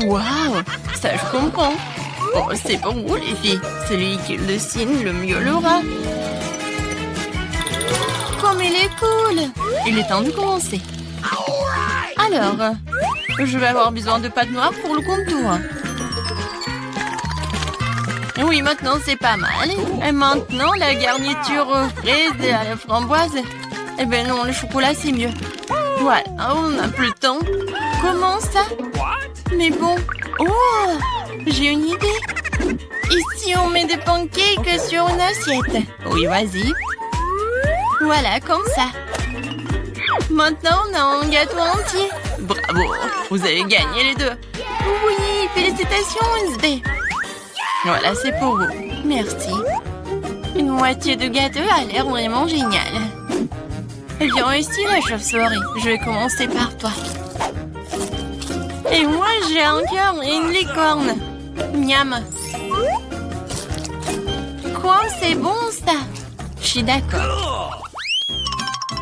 Waouh, ça je comprends. Oh, c'est pour vous les filles. Celui qui le dessine le mieux l'aura. Comme il est cool. Il est temps de commencer. Alors, je vais avoir besoin de pâte noire pour le contour. Oui, maintenant c'est pas mal. Et maintenant, la garniture aux fraises et à la framboise. Eh ben non, le chocolat c'est mieux. Voilà, on n'a plus le temps. Comment ça? Mais bon. Oh, j'ai une idée. Ici, on met des pancakes sur une assiette. Oui, vas-y. Voilà, comme ça. Maintenant, on a un gâteau entier. Bravo, vous avez gagné les deux. Oui, félicitations, Wednesday. Voilà, c'est pour vous. Merci. Une moitié de gâteau a l'air vraiment génial. Viens ici, la chauve-souris. Je vais commencer par toi. Et moi, j'ai un cœur et une licorne. Miam. Quoi, c'est bon, ça? Je suis d'accord.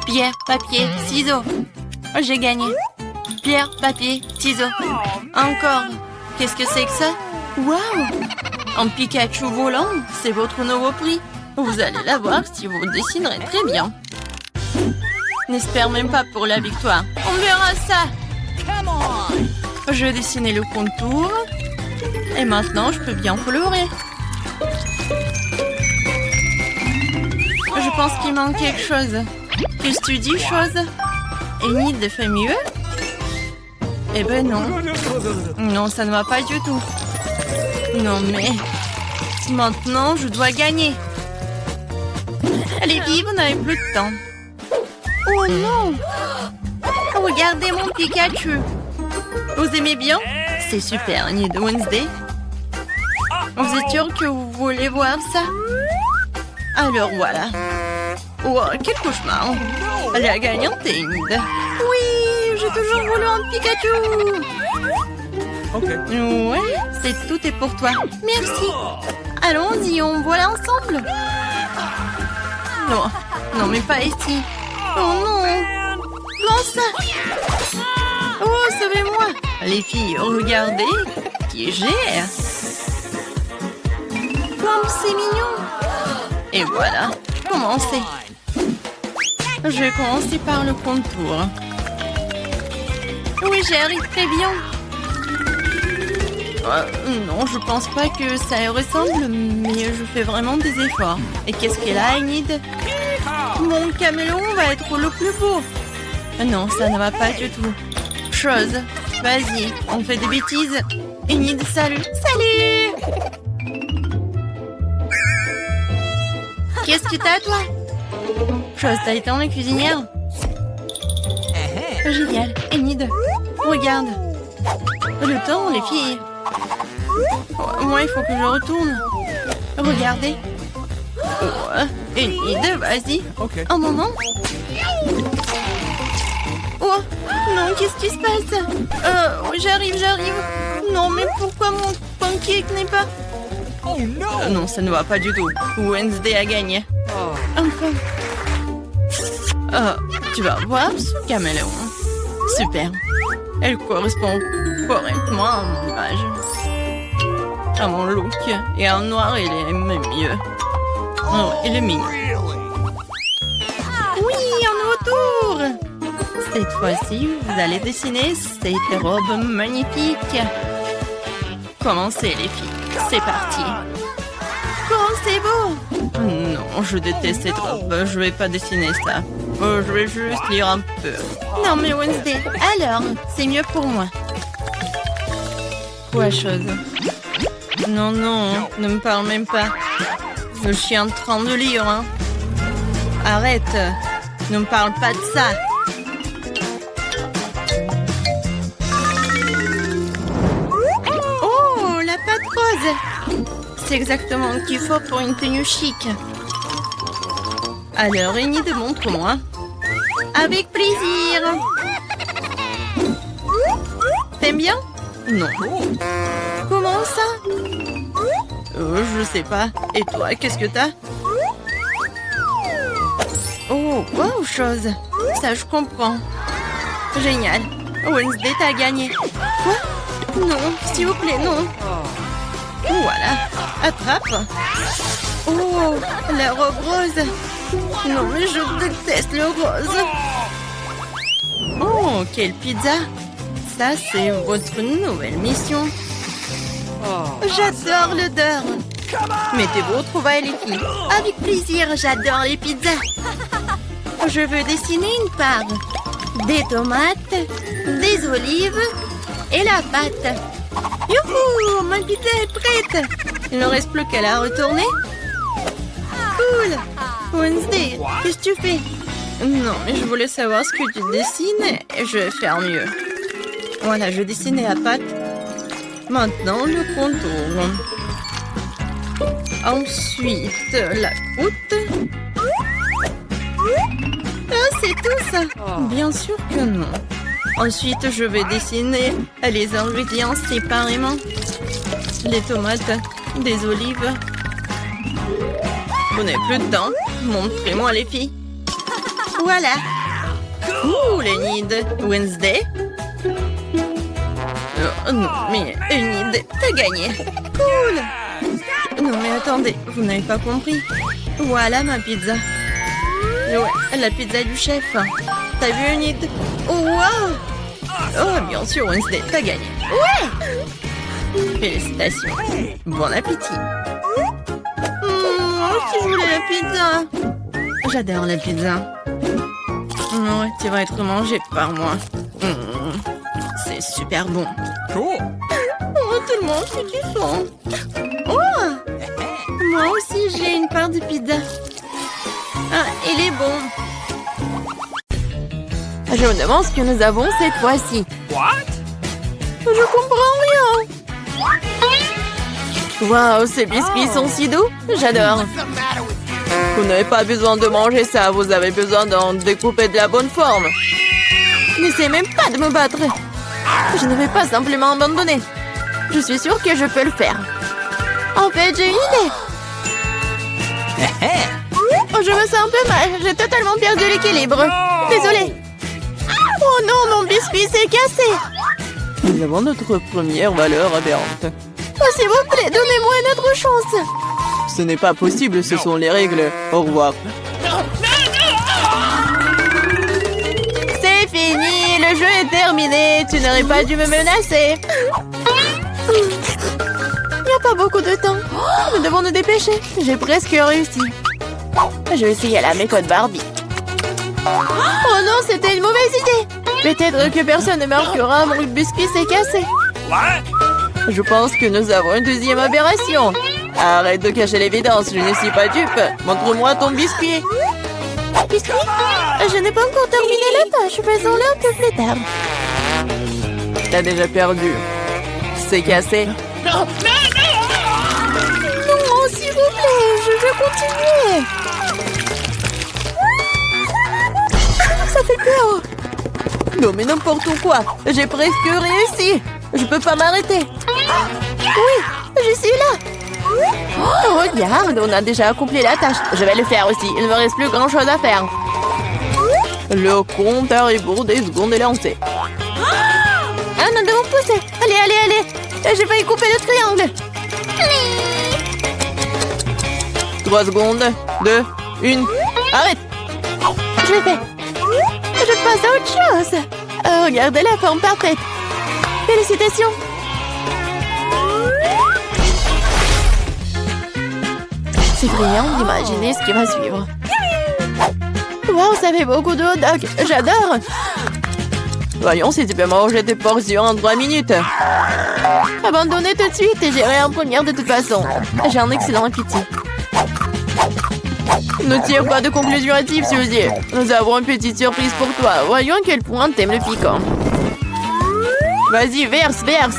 Pierre, papier, ciseaux. J'ai gagné. Pierre, papier, ciseaux. Encore. Qu'est-ce que c'est que ça? Waouh! Un Pikachu volant, c'est votre nouveau prix. Vous allez l'avoir si vous dessinerez très bien. N'espère même pas pour la victoire. On verra ça. Je vais dessiner le contour. Et maintenant, je peux bien colorer. Je pense qu'il manque quelque chose. Qu'est-ce que tu dis, chose? Enid fait mieux? Eh ben non. Non, ça ne va pas du tout. Non, mais... Maintenant, je dois gagner. Allez, vive, vous n'avez plus de temps. Oh non! Regardez mon Pikachu. Vous aimez bien? C'est super, Enid. Wednesday. Vous êtes sûr que vous voulez voir ça? Alors voilà. Oh, quel cauchemar. La gagnante est Enid. Oui, j'ai toujours voulu un Pikachu. Ok. Ouais, tout est pour toi. Merci. Allons-y, on voit ensemble. Non, non, mais pas ici. Oh non. Comment ça? Oh, sauvez-moi. Les filles, regardez qui gère. Comme c'est mignon. Et voilà, commencez. Je vais commencer par le contour. Oui, j'y arrive très bien. Non, je pense pas que ça y ressemble, mais je fais vraiment des efforts. Et qu'est-ce qu'elle a, Enid? Mon caméléon va être le plus beau. Non, ça ne va pas du tout. Chose, vas-y, on fait des bêtises. Enid, salut. Salut! Qu'est-ce que t'as, toi? Chose, t'as été en la cuisinière? Génial. Enid, regarde. Le temps, les filles. Moi, il faut que je retourne. Regardez. Oh, Enid, vas-y. Ok. Un moment. Oh, non, qu'est-ce qui se passe? J'arrive. Non, mais pourquoi mon pancake n'est pas... Oh non! Non, ça ne va pas du tout. Wednesday a gagné. Enfin. Tu vas voir ce caméléon. Super. Elle correspond correctement à mon image. À mon look. Et en noir, il est même mieux. Oh, il est mignon. Oui, un nouveau tour. Cette fois-ci, vous allez dessiner cette robe magnifique. Commencez, les filles. C'est parti. Oh, c'est beau. Non, je déteste cette robe. Je vais pas dessiner ça. Je vais juste lire un peu. Non, mais Wednesday, alors, c'est mieux pour moi. Quoi, chose? Non, ne me parle même pas. Je suis en train de lire, hein. Arrête. Ne me parle pas de ça. Oh, la pâte rose. C'est exactement ce qu'il faut pour une tenue chic. Alors, Enid, montre-moi. Avec plaisir. T'aimes bien? Non. Comment ça? Je sais pas. Et toi, qu'est-ce que t'as? Oh, wow, chose. Ça, je comprends. Génial. Wednesday, t'as gagné. Quoi? Non, s'il vous plaît, non. Voilà, attrape. Oh, la robe rose. Non, mais je déteste le rose. Oh, quelle pizza. Ça, c'est votre nouvelle mission. J'adore l'odeur. Mettez-vous au trouvailles, les filles. Avec plaisir, j'adore les pizzas. Je veux dessiner une part. Des tomates, des olives et la pâte. Youhou, ma pizza est prête. Il ne reste plus qu'à la retourner. Cool. Wednesday, qu'est-ce que tu fais? Non, mais je voulais savoir ce que tu dessines et je vais faire mieux. Voilà, je dessinais la pâte. Maintenant, le contour. Ensuite, la croûte. Ah, c'est tout ça? Bien sûr que non. Ensuite, je vais dessiner les ingrédients séparément. Les tomates, des olives. Vous n'avez plus de temps. Montrez-moi les filles. Voilà. Ouh, le nid de Wednesday. Oh, non, mais une idée. T'as gagné. Cool. Non, mais attendez, vous n'avez pas compris. Voilà ma pizza. Ouais, la pizza du chef. T'as vu une idée? Oh, wow. Oh, bien sûr, Wednesday, t'as gagné. Ouais. Félicitations. Bon appétit. Moi aussi, je voulais la pizza. J'adore la pizza. Ouais, tu vas être mangé par moi. C'est super bon. Cool. Oh, tout le monde fait du son. Oh, moi aussi, j'ai une part de pizza. Ah, il est bon. Je me demande ce que nous avons cette fois-ci. What? Je comprends rien. Waouh, ces biscuits sont si doux. J'adore. Vous n'avez pas besoin de manger ça. Vous avez besoin d'en découper de la bonne forme. N'essayez même pas de me battre. Je ne vais pas simplement abandonner. Je suis sûre que je peux le faire. En fait, j'ai une idée. Oh, je me sens un peu mal. J'ai totalement perdu l'équilibre. Désolée. Oh non, mon biscuit s'est cassé. Nous avons notre première valeur aberrante. Oh, s'il vous plaît, donnez-moi une autre chance. Ce n'est pas possible, ce sont les règles. Au revoir. C'est fini, le jeu est terminé. Tu n'aurais pas dû me menacer. Il n'y a pas beaucoup de temps. Nous devons nous dépêcher. J'ai presque réussi. Je vais essayer la méthode Barbie. Oh non, c'était une mauvaise idée. Peut-être que personne ne marquera, mon biscuit s'est cassé. Je pense que nous avons une deuxième aberration. Arrête de cacher l'évidence, je ne suis pas dupe. Montre-moi ton biscuit. Biscuit? Je n'ai pas encore terminé la tâche. Faisons-le un peu plus tard. T'as déjà perdu. C'est cassé. Non, s'il vous plaît, je veux continuer. Ça fait peur. Non, mais n'importe quoi. J'ai presque réussi. Je peux pas m'arrêter. Oui, je suis là. Oh, regarde, on a déjà accompli la tâche. Je vais le faire aussi. Il ne me reste plus grand-chose à faire. Le compteur est bon, des secondes est lancé. Ah, nous devons pousser. Allez, allez, allez. Je vais y couper le triangle. 3 secondes. 2, 1. Arrête. Je l'ai fait. Je passe à autre chose. Oh, regardez la forme parfaite. Félicitations. C'est brillant d'imaginer ce qui va suivre. Wow, ça fait beaucoup de hot dog. J'adore. Voyons si tu peux manger tes portions en 3 minutes. Abandonnez tout de suite et j'irai en première de toute façon. J'ai un excellent appétit. Ne tire pas de conclusion hâtive, Suzy. Nous avons une petite surprise pour toi. Voyons à quel point t'aimes le piquant. Vas-y, verse, verse.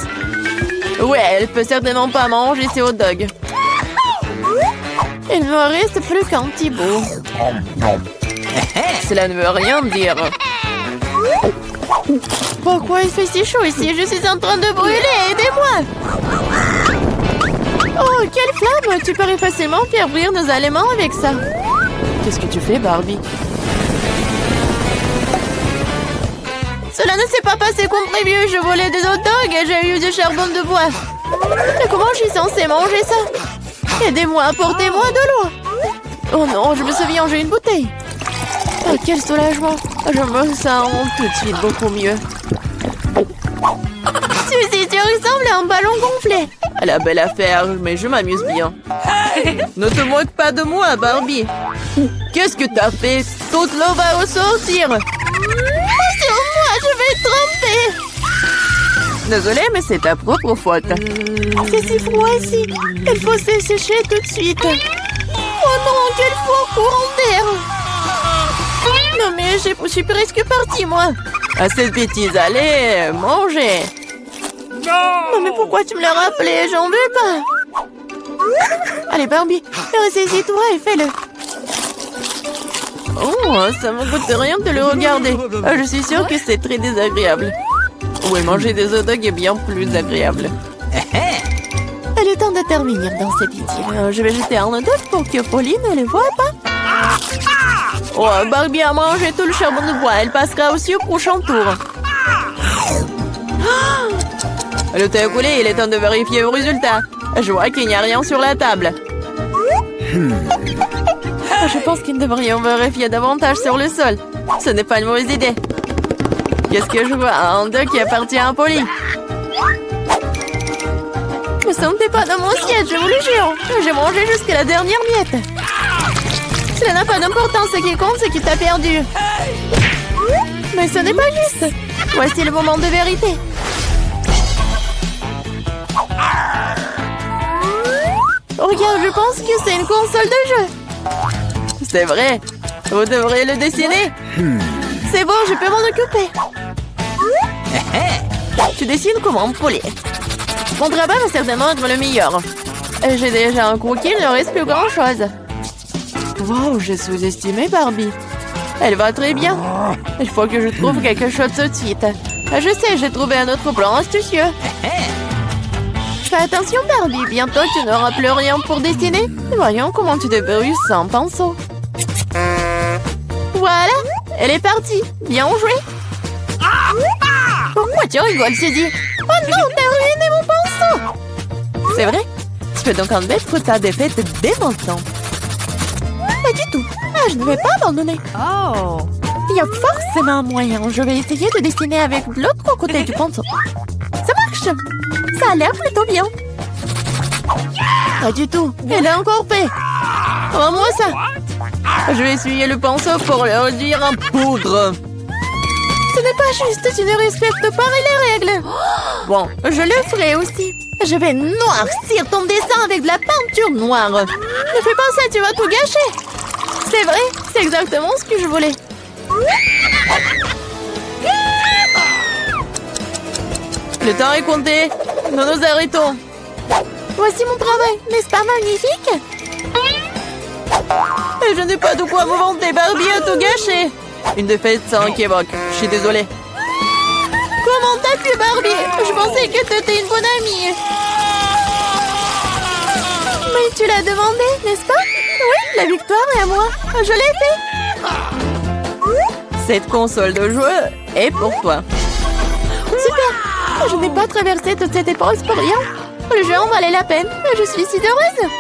Ouais, elle peut certainement pas manger ses hot dogs. Il ne me reste plus qu'un petit bout. Cela ne veut rien dire. Pourquoi il fait si chaud ici? Je suis en train de brûler. Aidez-moi. Oh, quelle flamme! Tu pourrais facilement faire brûler nos aliments avec ça. Qu'est-ce que tu fais, Barbie? Cela ne s'est pas passé comme prévu. Je volais des hot dogs et j'ai eu du charbon de bois. Mais comment je suis censée manger ça? Aidez-moi, apportez-moi de l'eau. Oh non, je me souviens, j'ai une bouteille. Oh, quel soulagement. Je me sens tout de suite beaucoup mieux. Suzy, tu ressembles à un ballon gonflé. La belle affaire, mais je m'amuse bien. Ne te moque pas de moi, Barbie. Qu'est-ce que t'as fait? Toute l'eau va ressortir. Sur moi, je vais tremper. Désolée, mais c'est ta propre faute. C'est si froid ici. Il faut se sécher tout de suite. Oh non, quel fort courant d'air. Non mais je suis presque partie, moi. Assez de bêtises, allez, mangez. Non mais pourquoi tu me l'as rappelé? J'en veux pas. Allez Barbie, ressaisis-toi et fais-le. Oh, ça me coûte rien de le regarder. Je suis sûre que c'est très désagréable. Oui, manger des hot dogs est bien plus agréable. Il est temps de terminer dans cette idylle. Je vais jeter un hot dog pour que Pauline ne le voie pas. Oh, Barbie a mangé tout le charbon de bois. Elle passera aussi au prochain tour. Le thé a coulé, il est temps de vérifier vos résultats. Je vois qu'il n'y a rien sur la table. Je pense qu'il devrions vérifier davantage sur le sol. Ce n'est pas une mauvaise idée. Qu'est-ce que je vois? Un hot dog qui appartient à Pauline. Ne sentez pas dans mon siège, je vous le jure. J'ai mangé jusqu'à la dernière miette. Cela n'a pas d'importance, ce qui compte, c'est qu'il t'a perdu. Mais ce n'est pas juste. Voici le moment de vérité. Regarde, je pense que c'est une console de jeu. C'est vrai. Vous devriez le dessiner. C'est bon, je peux m'en occuper. Tu dessines comment, Pauline? Mon travail va certainement être le meilleur. J'ai déjà un croquis, il ne reste plus grand-chose. Wow, j'ai sous-estimé Barbie. Elle va très bien. Il faut que je trouve quelque chose tout de suite. Je sais, j'ai trouvé un autre plan astucieux. Fais attention Barbie, bientôt tu n'auras plus rien pour dessiner. Voyons comment tu débrouilles sans pinceau. Voilà, elle est partie. Bien joué. Pourquoi tu rigoles, Suzy? Oh non, t'as ruiné mon pinceau. C'est vrai? Tu peux donc admettre ta défaite dès maintenant. Pas du tout. Je ne vais pas abandonner. Oh. Il y a forcément un moyen. Je vais essayer de dessiner avec l'autre côté du pinceau. Ça marche. Ça a l'air plutôt bien. Pas du tout. Elle a encore fait. Rends-moi ça. Je vais essuyer le pinceau pour le réduire en poudre. Ce n'est pas juste. Tu ne respectes pas les règles. Bon, je le ferai aussi. Je vais noircir ton dessin avec de la peinture noire. Ne fais pas ça, tu vas tout gâcher. C'est vrai, c'est exactement ce que je voulais. Le temps est compté. Nous nous arrêtons. Voici mon travail, n'est-ce pas magnifique? Et je n'ai pas de quoi me vanter, Barbie a tout gâché. Une défaite sans équivoque. Je suis désolée. Comment t'as pu, Barbie? Je pensais que t'étais une bonne amie. Mais tu l'as demandé, n'est-ce pas? Oui, la victoire est à moi. Je l'ai fait. Cette console de jeu est pour toi. Super. Je n'ai pas traversé toute cette épreuve pour rien. Le jeu en valait la peine. Je suis si heureuse.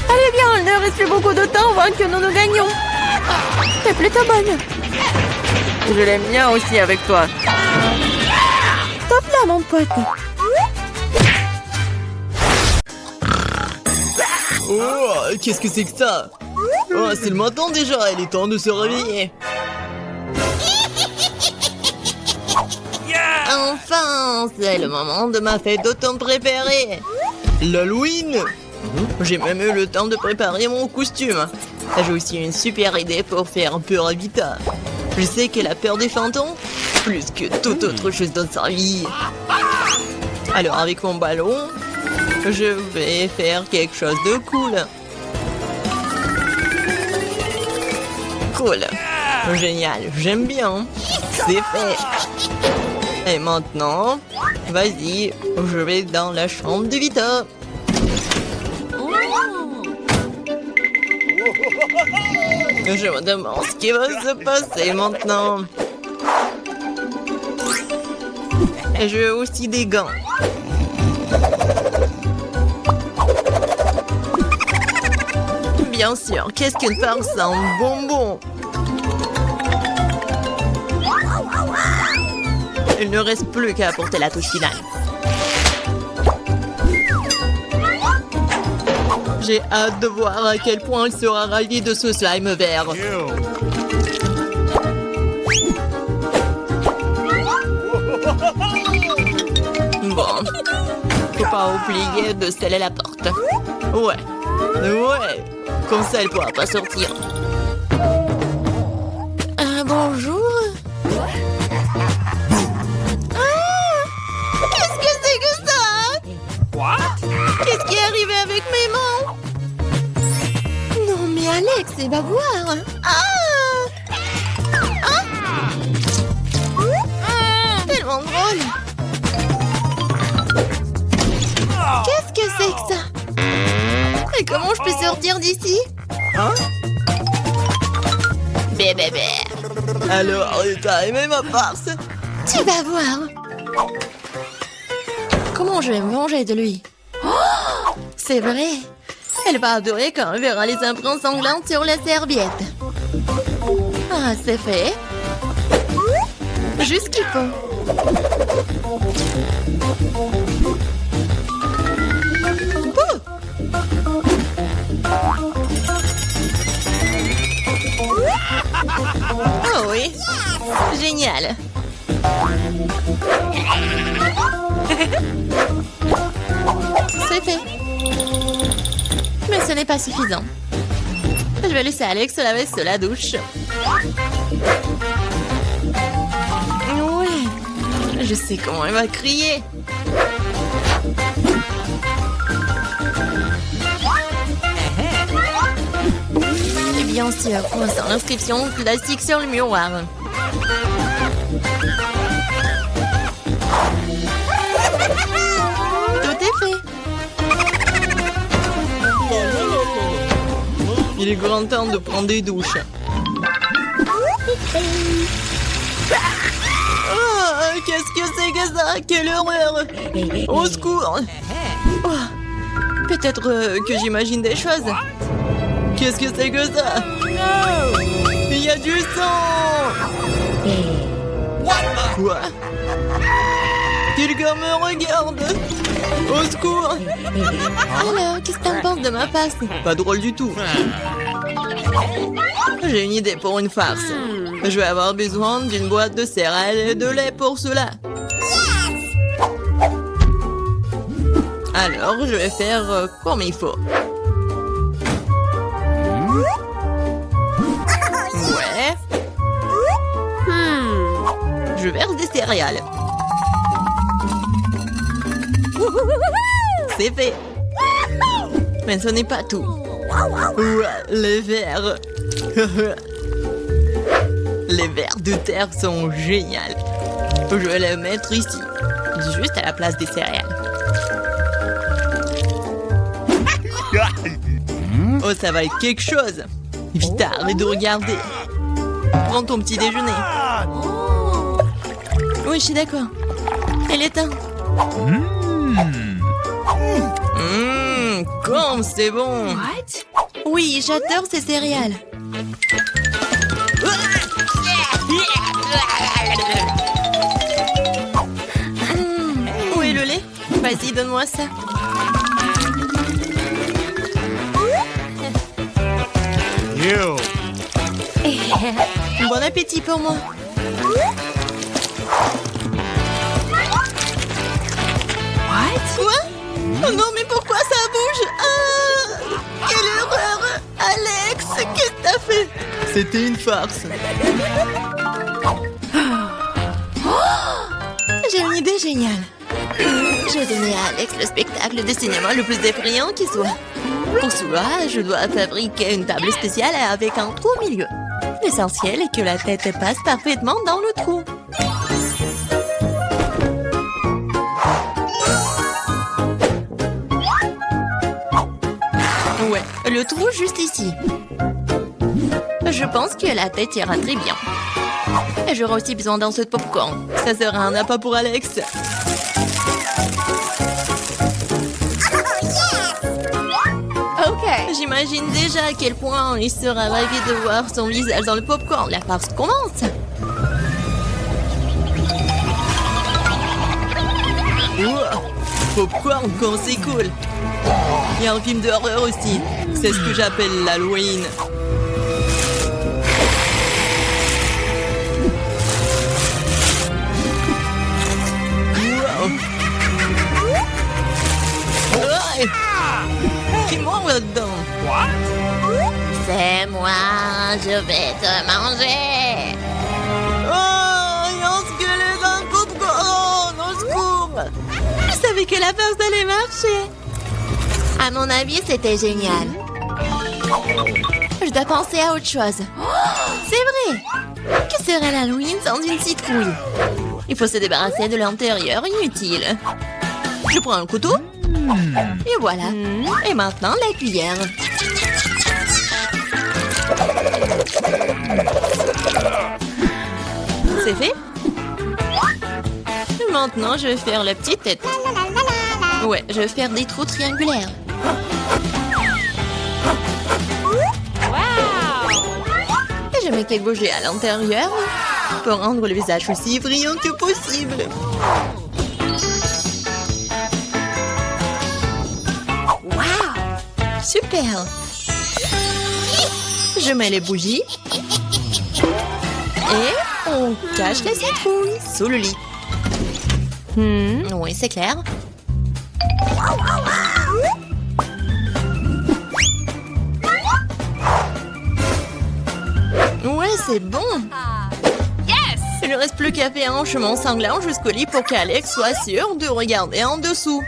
Allez bien, il ne reste plus beaucoup de temps avant que nous gagnons. T'es plutôt bonne. Je l'aime bien aussi avec toi. Top là, mon pote. Oh, qu'est-ce que c'est que ça? Oh, c'est le matin déjà, il est temps de se réveiller. Enfin, c'est le moment de ma fête d'automne préférée. L'Halloween. J'ai même eu le temps de préparer mon costume. J'ai aussi une super idée pour faire peur à Vita. Je sais qu'elle a peur des fantômes, plus que toute autre chose dans sa vie. Alors avec mon ballon, je vais faire quelque chose de cool. Cool. Génial, j'aime bien. C'est fait. Et maintenant, vas-y, je vais dans la chambre de Vita. Je me demande ce qui va se passer maintenant. Et j'ai aussi des gants. Bien sûr, qu'est-ce qu'une farce en bonbons? Il ne reste plus qu'à apporter la touche finale. J'ai hâte de voir à quel point il sera ravi de ce slime vert. Bon, faut pas oublier de sceller la porte. Ouais, comme ça elle pourra pas sortir. Bonjour. Qu'est-ce que c'est que ça? What? Qu'est-ce qui est arrivé avec mes mains? Non mais Alex, c'est bavoir. Tellement drôle. Qu'est-ce que c'est que ça? Et comment je peux sortir d'ici? Bébé. Alors, t'as aimé ma farce? Tu vas voir. Comment je vais me venger de lui? Oh, c'est vrai. Elle va adorer quand elle verra les empreintes sanglantes sur la serviette. Ah, c'est fait. Juste ce qu'il faut. Oh oui, génial. C'est fait. Mais ce n'est pas suffisant. Je vais laisser Alex se laver sous la douche. Ouais, je sais comment il va crier. Et bien sûr, sans l'inscription classique sur le miroir. Tout est fait. Il est grand temps de prendre des douches. Oh, qu'est-ce que c'est que ça? Quelle horreur! Au secours! Oh, peut-être que j'imagine des choses. Qu'est-ce que c'est que ça? Il y a du sang! Quoi? Quelqu'un me regarde! Au secours! Alors, qu'est-ce que t'en penses de ma face? Pas drôle du tout. J'ai une idée pour une farce. Je vais avoir besoin d'une boîte de céréales et de lait pour cela. Alors, je vais faire comme il faut. Ouais. Je verse des céréales. C'est fait. Mais ce n'est pas tout. Ouais, les vers. Les vers de terre sont géniaux. Je vais les mettre ici, juste à la place des céréales. Oh, ça va être quelque chose. Vite, arrête de regarder. Prends ton petit déjeuner. Oui, je suis d'accord. Elle est temps. Comme c'est bon. What? Oui, j'adore ces céréales. Où est le lait? Vas-y, donne-moi ça. Bon appétit pour moi. Quoi? Oh non, mais pourquoi ça bouge? Quelle erreur! Alex, qu'est-ce que t'as fait? C'était une farce. J'ai une idée géniale. Je vais donner à Alex le spectacle de cinéma le plus effrayant qui soit. Pour cela, je dois fabriquer une table spéciale avec un trou au milieu. L'essentiel est que la tête passe parfaitement dans le trou. Ouais, le trou juste ici. Je Je pense que la tête ira très bien. Et j'aurai aussi besoin d'un seau de popcorn. Ça sera un appât pour Alex. Ok. J'imagine déjà à quel point il sera ravi de voir son visage dans le popcorn. La farce commence. Ouah, popcorn quand c'est cool. Il y a un film d'horreur aussi. C'est ce que j'appelle l'Halloween. Wow. Ouais. Qui mange là-dedans? C'est moi, je vais te manger. Oh, il y a un squelette dans le popcorn. Au secours. Je savais que la farce allait marcher. À mon avis, c'était génial. Je dois penser à autre chose. Oh, c'est vrai. Que serait l'Halloween sans une citrouille? Il faut se débarrasser de l'intérieur inutile. Je prends un couteau. Et voilà. Et maintenant, la cuillère. C'est fait. Maintenant, je vais faire la petite tête. Ouais, je vais faire des trous triangulaires. Et je mets quelques bougies à l'intérieur pour rendre le visage aussi brillant que possible. Wow! Super! Je mets les bougies. Et on cache la citrouille sous le lit. Oui, c'est clair. Ouais, c'est bon. Yes! Il ne reste plus qu'à faire un chemin sanglant jusqu'au lit pour qu'Alex soit sûr de regarder en dessous.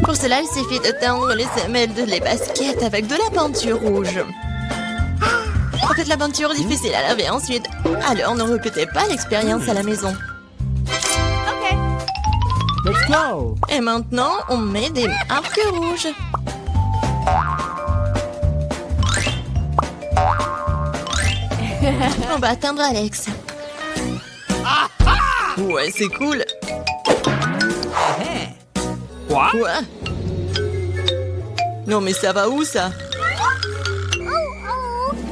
Pour cela, il suffit de teindre les semelles de les baskets avec de la peinture rouge. En fait, la peinture est difficile à laver ensuite. Alors, ne répétez pas l'expérience à la maison. Ok. Let's go. Et maintenant, on met des marques rouges. On va atteindre Alex. Ouais, c'est cool. Quoi? Quoi? Non, mais ça va où, ça?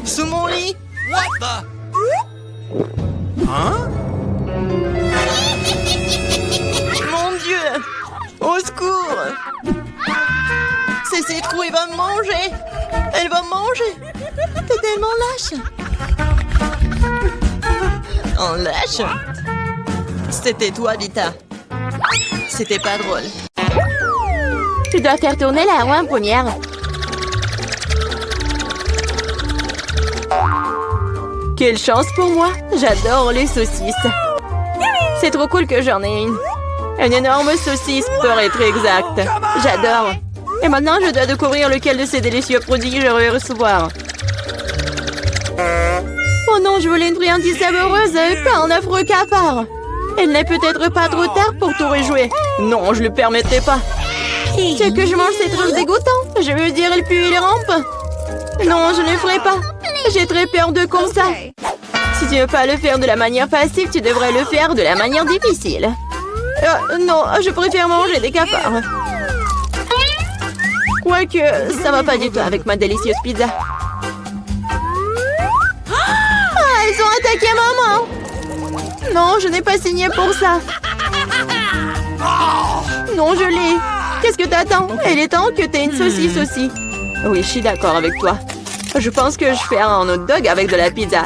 Sous mon lit? What the? Hein? Mon Dieu! Au secours! Ces citrouilles va me manger! Elle va me manger! T'es tellement lâche! En lâche? C'était toi, Vita. C'était pas drôle. Tu dois faire tourner la roue en première. Quelle chance pour moi! J'adore les saucisses. C'est trop cool que j'en ai une. Une énorme saucisse, pour être exact. J'adore. Et maintenant, je dois découvrir lequel de ces délicieux produits je vais recevoir. Oh non, je voulais une friandise savoureuse, pas un affreux cafard. Il n'est peut-être pas trop tard pour tout rejouer. Non, je le permettrai pas. Ce que je mange, c'est trop dégoûtant. Je veux dire, il pue, il rampe. Non, je ne le ferai pas. J'ai très peur de comme ça. Si tu ne veux pas le faire de la manière facile, tu devrais le faire de la manière difficile. Non, je préfère manger des cafards. Quoique, ça va pas du tout avec ma délicieuse pizza. Ah, ils ont attaqué maman! Non, je n'ai pas signé pour ça. Non, je l'ai. Qu'est-ce que t'attends? Il est temps que t'aies une saucisse aussi. Oui, je suis d'accord avec toi. Je pense que je ferai un hot dog avec de la pizza.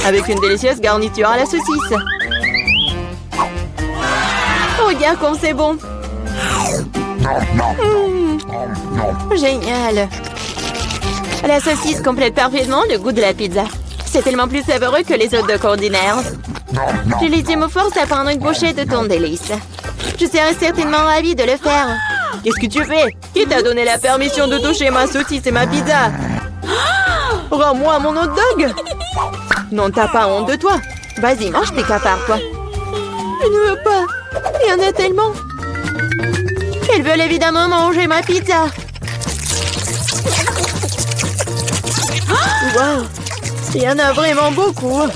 Avec une délicieuse garniture à la saucisse. Regarde comme c'est bon. Génial. La saucisse complète parfaitement le goût de la pizza. C'est tellement plus savoureux que les hot dogs ordinaires. Julie me force à prendre une bouchée de ton délice. Je serais certainement ravie de le faire. Qu'est-ce que tu fais? Qui t'a donné la permission de toucher ma saucisse et ma pizza? Rends-moi mon hot dog! Non, t'as pas honte de toi. Vas-y, mange tes cafards, toi. Je ne veux pas. Il y en a tellement. Ils veulent évidemment manger ma pizza. Wow, il y en a vraiment beaucoup.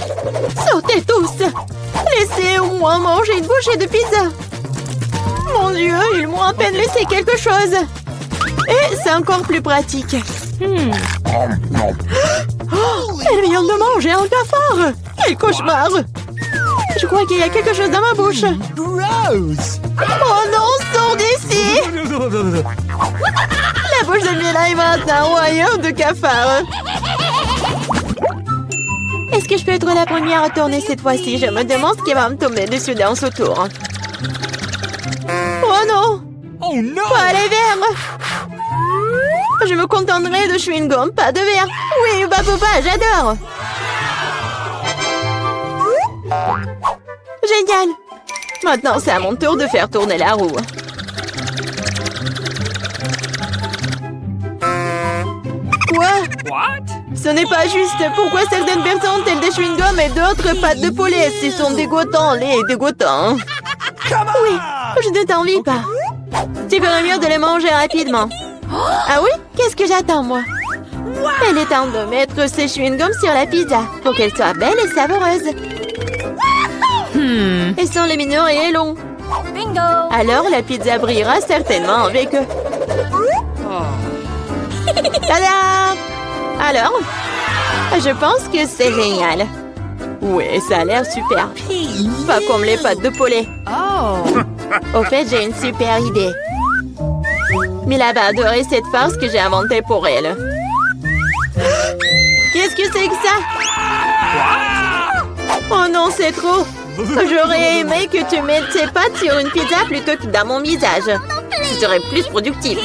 Sortez tous. Laissez-moi manger une bouchée de pizza. Mon Dieu, ils m'ont à peine laissé quelque chose. Et c'est encore plus pratique. Oh, elle vient de manger un cafard. Quel cauchemar. Je crois qu'il y a quelque chose dans ma bouche. Gross! Oh non, sors d'ici. La bouche de Mila est maintenant un royaume de cafards. Est-ce que je peux être la première à tourner cette fois-ci? Je me demande ce qui va me tomber dessus dans ce tour. Oh non! Oh no! Pas les verres! Je me contenterai de chewing-gum, pas de verre. Oui, bah papa, j'adore. Génial! Maintenant, c'est à mon tour de faire tourner la roue. Quoi? What? Ce n'est pas juste. Pourquoi certaines personnes ont-elles des chewing-gums et d'autres pâtes de poulet? Ils sont dégoûtants, les dégoûtants. Oui, je ne t'envie pas. Tu ferais mieux de les manger rapidement. Ah oui? Qu'est-ce que j'attends, moi? Il est temps de mettre ces chewing-gums sur la pizza pour qu'elle soit belle et savoureuse. Ils sont lumineux et longs. Bingo! Alors, la pizza brillera certainement avec eux. Tada! Alors? Je pense que c'est génial. Oui, ça a l'air super. Pas comme les pâtes de poulet. Au fait, j'ai une super idée. Mila va adorer cette farce que j'ai inventée pour elle. Qu'est-ce que c'est que ça? Oh non, c'est trop. J'aurais aimé que tu mettes tes pâtes sur une pizza plutôt que dans mon visage. Ce serait plus productif.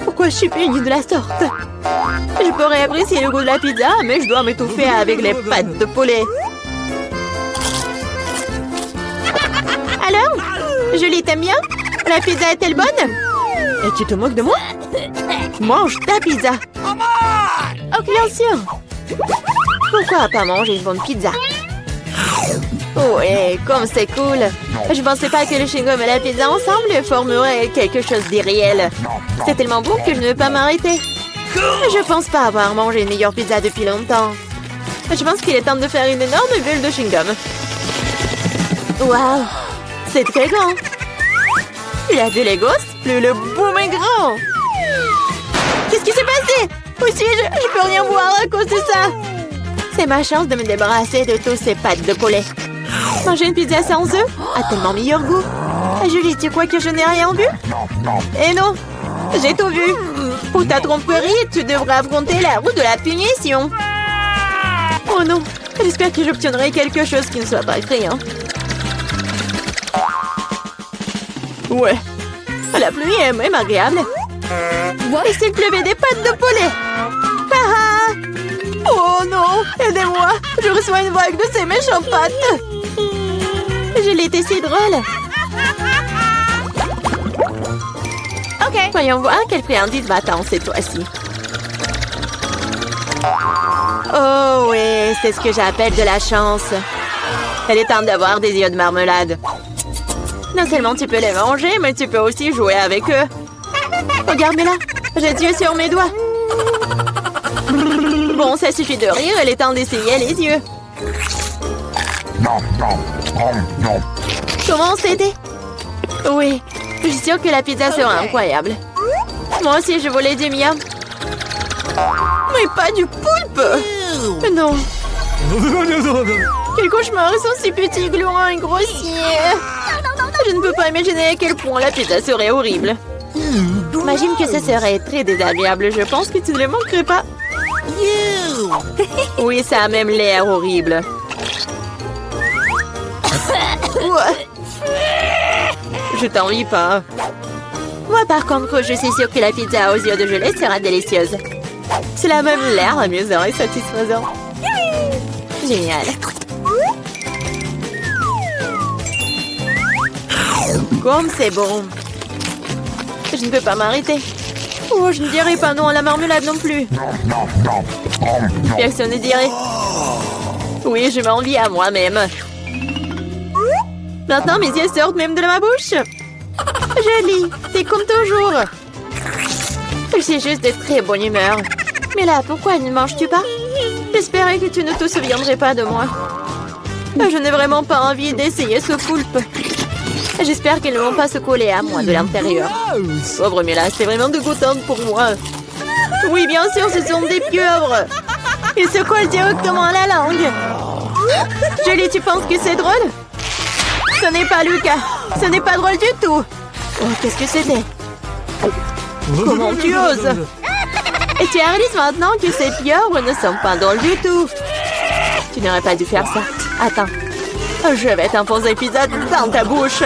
Pourquoi je suis punie de la sorte? Je pourrais apprécier le goût de la pizza, mais je dois m'étouffer avec les pâtes de poulet. Alors? Julie, t'aimes bien? La pizza est-elle bonne? Et tu te moques de moi? Mange ta pizza. Oh, bien sûr. Pourquoi pas manger une bonne pizza? Ouais, comme c'est cool. Je pensais pas que le chewing-gum et la pizza ensemble formeraient quelque chose d'irréel. C'est tellement bon que je ne veux pas m'arrêter. Je pense pas avoir mangé une meilleure pizza depuis longtemps. Je pense qu'il est temps de faire une énorme bulle de chewing-gum. Waouh, c'est très grand. Il a vu les gosses, plus le boom est grand. Qu'est-ce qui s'est passé? Où suis-je? Je peux rien voir à cause de ça. C'est ma chance de me débarrasser de tous ces pâtes de poulet. Manger une pizza sans œufs a tellement meilleur goût. Julie, tu crois que je n'ai rien vu? Eh non, j'ai tout vu. Pour ta tromperie, tu devras affronter la roue de la punition. Oh non, j'espère que j'obtiendrai quelque chose qui ne soit pas effrayant. Ouais, la pluie est même agréable. Et s'il pleuvait des pâtes de poulet? Ah! Oh non, aidez-moi, je reçois une vague de ces méchantes pâtes. Je l'ai été si drôle. Ok. Voyons voir quelle friandise m'attend cette fois-ci. Oh oui, c'est ce que j'appelle de la chance. Elle est temps d'avoir des yeux de marmelade. Non seulement tu peux les manger, mais tu peux aussi jouer avec eux. Regarde-moi là, j'ai des yeux sur mes doigts. Bon, ça suffit de rire, il est temps d'essayer les yeux. Comment c'était? Oui, je suis sûre que la pizza sera incroyable. Moi aussi, je voulais du miam. Mais pas du poulpe! Non. Quel cauchemar, ils sont si petits, gluants et grossiers. Je ne peux pas imaginer à quel point la pizza serait horrible. Imagine que ce serait très désagréable. Je pense que tu ne le manquerais pas. Oui, ça a même l'air horrible. Je t'envie pas. Moi, par contre, je suis sûre que la pizza aux yeux de gelée sera délicieuse. Cela a même l'air amusant et satisfaisant. Génial. Comme c'est bon. Je ne peux pas m'arrêter. Oh, je ne dirai pas non à la marmelade non plus. Personne ne dirait. Oui, je m'envie à moi-même. Maintenant, mes yeux sortent même de ma bouche. Jolie, t'es comme toujours. Je suis juste de très bonne humeur. Mais là, pourquoi ne manges-tu pas? J'espérais que tu ne te souviendrais pas de moi. Je n'ai vraiment pas envie d'essayer ce poulpe. J'espère qu'ils ne vont pas se coller à moi de l'intérieur. Gross. Pauvre Mila, c'est vraiment dégoûtant pour moi. Oui, bien sûr, ce sont des pieuvres. Ils se collent directement à la langue. Julie, tu penses que c'est drôle? Ce n'est pas le cas. Ce n'est pas drôle du tout. Oh, qu'est-ce que c'était? Comment tu oses? Et tu réalises maintenant que ces pieuvres ne sont pas drôles du tout. Tu n'aurais pas dû faire ça. Attends. Je vais t'enfoncer une pizza dans ta bouche.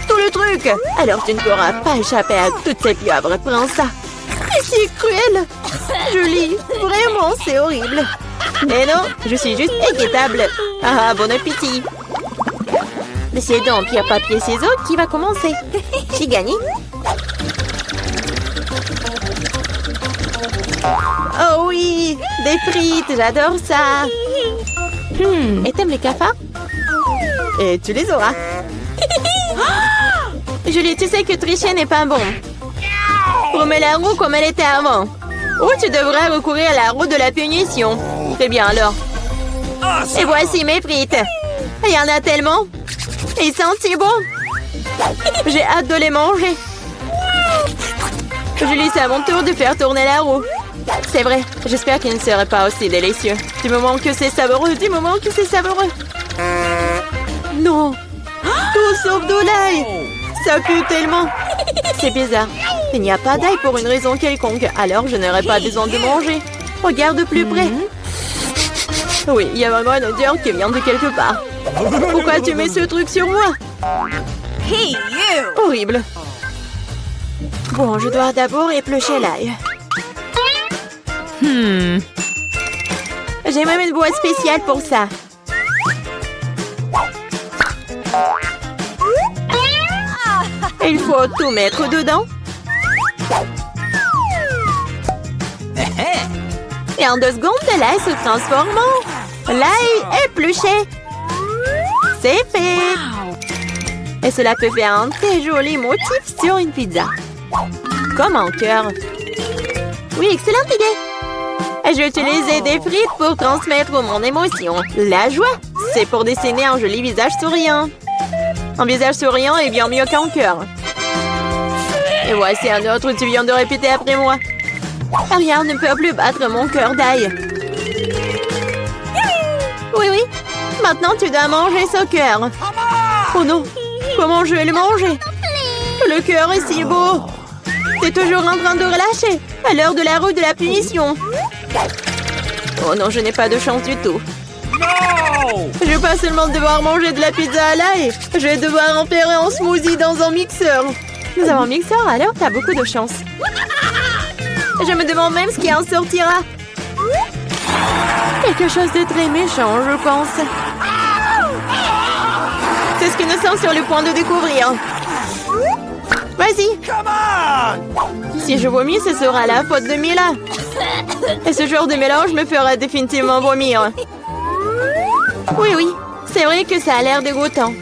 Tout le truc. Alors tu ne pourras pas échapper à toutes ces pieuvres. Prends ça. C'est cruel. Julie, vraiment, c'est horrible. Mais non, je suis juste équitable. Ah, bon appétit. Mais c'est donc pierre, papier, ciseaux qui va commencer. J'ai gagné. Oh oui, des frites, j'adore ça. Et t'aimes les cafards? Et tu les auras. Julie, tu sais que tricher n'est pas bon. Remets la roue comme elle était avant. Ou tu devrais recourir à la roue de la punition. C'est bien alors. Et voici mes frites. Il y en a tellement. Ils sentent si bon. J'ai hâte de les manger. Julie, c'est à mon tour de faire tourner la roue. C'est vrai, j'espère qu'il ne serait pas aussi délicieux. Du moment que c'est savoureux, du moment que c'est savoureux. Non, tout sauf de l'ail. Ça pue tellement. C'est bizarre. Il n'y a pas d'ail pour une raison quelconque, alors je n'aurais pas besoin de manger. Regarde de plus près. Oui, il y a vraiment une odeur qui vient de quelque part. Pourquoi tu mets ce truc sur moi? Hey, you! Horrible. Bon, je dois d'abord éplucher l'ail. J'ai même une boîte spéciale pour ça. Il faut tout mettre dedans. Et en 2 secondes, l'ail se transforme en l'ail épluché. C'est fait. Et cela peut faire un très joli motif sur une pizza. Comme un cœur. Oui, excellente idée. Je vais utiliser des frites pour transmettre mon émotion. La joie, c'est pour dessiner un joli visage souriant. Un visage souriant est bien mieux qu'un cœur. Et voici un autre, tu viens de répéter après moi. Rien ne peut plus battre mon cœur d'ail. Oui, oui. Maintenant, tu dois manger ce cœur. Oh non, comment je vais le manger? Le cœur est si beau. T'es toujours en train de relâcher à l'heure de la roue de la punition. Oh non, je n'ai pas de chance du tout. Je vais pas seulement devoir manger de la pizza à l'ail, je vais devoir en faire un smoothie dans un mixeur. Nous avons un mixeur, alors t'as beaucoup de chance. Je me demande même ce qui en sortira. Quelque chose de très méchant, je pense. C'est ce que nous sommes sur le point de découvrir. Vas-y. Si je vomis, ce sera la faute de Mila. Et ce genre de mélange me fera définitivement vomir. Oui, oui. C'est vrai que ça a l'air dégoûtant.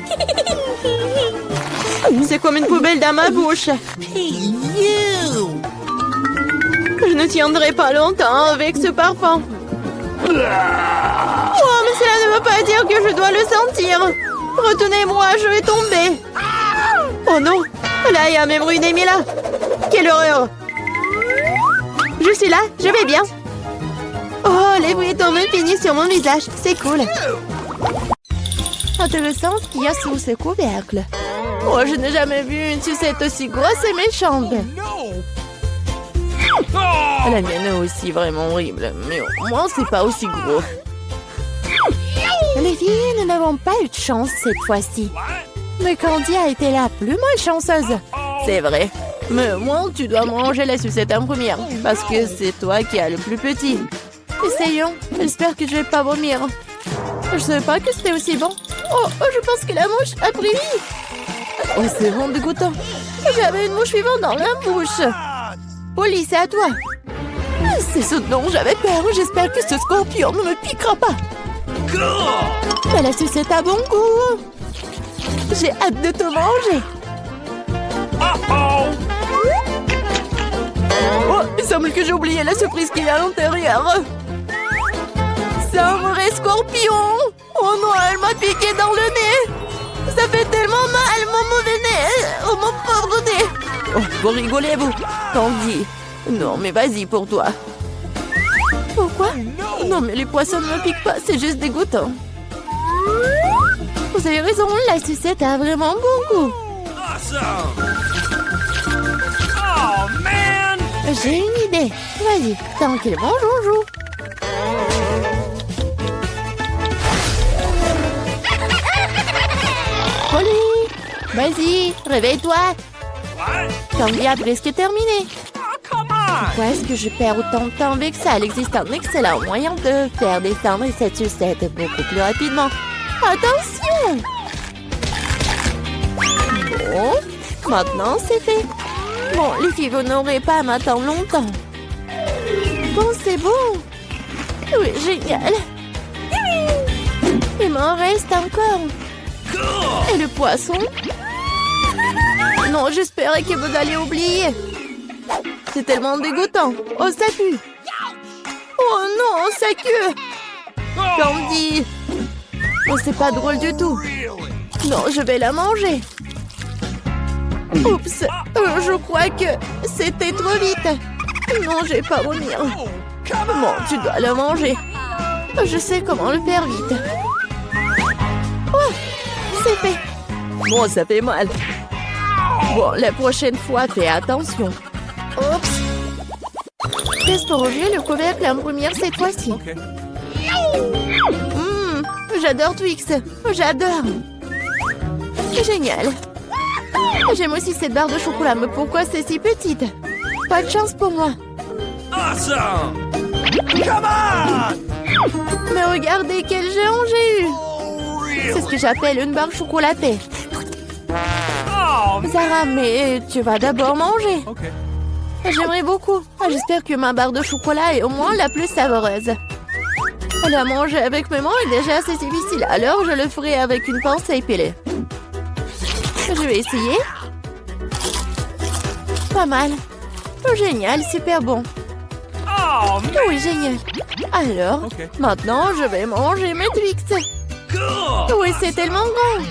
C'est comme une poubelle dans ma bouche. Je ne tiendrai pas longtemps avec ce parfum. Oh, mais cela ne veut pas dire que je dois le sentir. Retenez-moi, je vais tomber. Oh non, là, il y a même ruiné Mila. Quelle horreur. Je suis là, je vais bien. Oh, les frites ont même fini sur mon visage. C'est cool. Intéressant ce qu'il y a sous ce couvercle. Oh, je n'ai jamais vu une sucette aussi grosse et méchante. La mienne est aussi vraiment horrible, mais au moins c'est pas aussi gros. Les filles, nous n'avons pas eu de chance cette fois-ci. Mais Candy a été la plus malchanceuse. C'est vrai. Mais moi, tu dois manger la sucette en première, parce que c'est toi qui as le plus petit. Essayons. J'espère que je vais pas vomir. Je savais pas que c'était aussi bon. Oh, je pense que la mouche a pris vie. Oh, c'est vraiment dégoûtant. J'avais une mouche vivante dans la bouche. Polly, c'est à toi. C'est ce dont j'avais peur. J'espère que ce scorpion ne me piquera pas. Mais la sucette a bon goût. J'ai hâte de te manger. Oh, il semble que j'ai oublié la surprise qu'il y a à l'intérieur. C'est un vrai scorpion! Oh non, elle m'a piqué dans le nez! Ça fait tellement mal, mon mauvais nez! Oh, mon pauvre nez! Oh, vous rigolez, vous? Tanguy. Non, mais vas-y pour toi. Pourquoi? Non, mais les poissons ne me piquent pas, c'est juste dégoûtant. Vous avez raison, la sucette a vraiment bon goût. Oh, man! J'ai une idée. Vas-y, tranquillement, joujou. Polly, vas-y, réveille-toi. Tanguy a presque terminé. Oh, come on! Pourquoi est-ce que je perds autant de temps avec ça? Il existe un excellent moyen de faire descendre cette sucette beaucoup plus rapidement. Attention! Bon, maintenant c'est fait. Bon, les filles, vous n'aurez pas à m'attendre longtemps. Bon, c'est bon. Oui, génial. Il m'en reste encore. Et le poisson? Non, j'espérais que vous alliez oublier. C'est tellement dégoûtant. Oh, ça pue. Oh non, ça queue. Candy. Oh, c'est pas drôle du tout. Non, je vais la manger. Oups, je crois que c'était trop vite. Non, je vais pas vomir. Bon, tu dois la manger. Je sais comment le faire vite. Oh, c'est fait. Bon, ça fait mal. Bon, la prochaine fois, fais attention. Oups. Teste pour ouvrir le couvercle en première cette fois-ci. J'adore Twix. J'adore. Génial. J'aime aussi cette barre de chocolat, mais pourquoi c'est si petite? Pas de chance pour moi. Awesome! Come on! Mais regardez quel géant j'ai eu. C'est ce que j'appelle une barre chocolatée. Oh, Zara, mais tu vas d'abord manger. okay. J'aimerais beaucoup. J'espère que ma barre de chocolat est au moins la plus savoureuse. La manger avec mes mains est déjà assez difficile, alors je le ferai avec une pince à épiler. Je vais essayer. Pas mal. Oh, génial, super bon. Oh, man! Oui, génial. Alors, Ok. maintenant, je vais manger mes Twix. Cool! Oui, c'est tellement grand.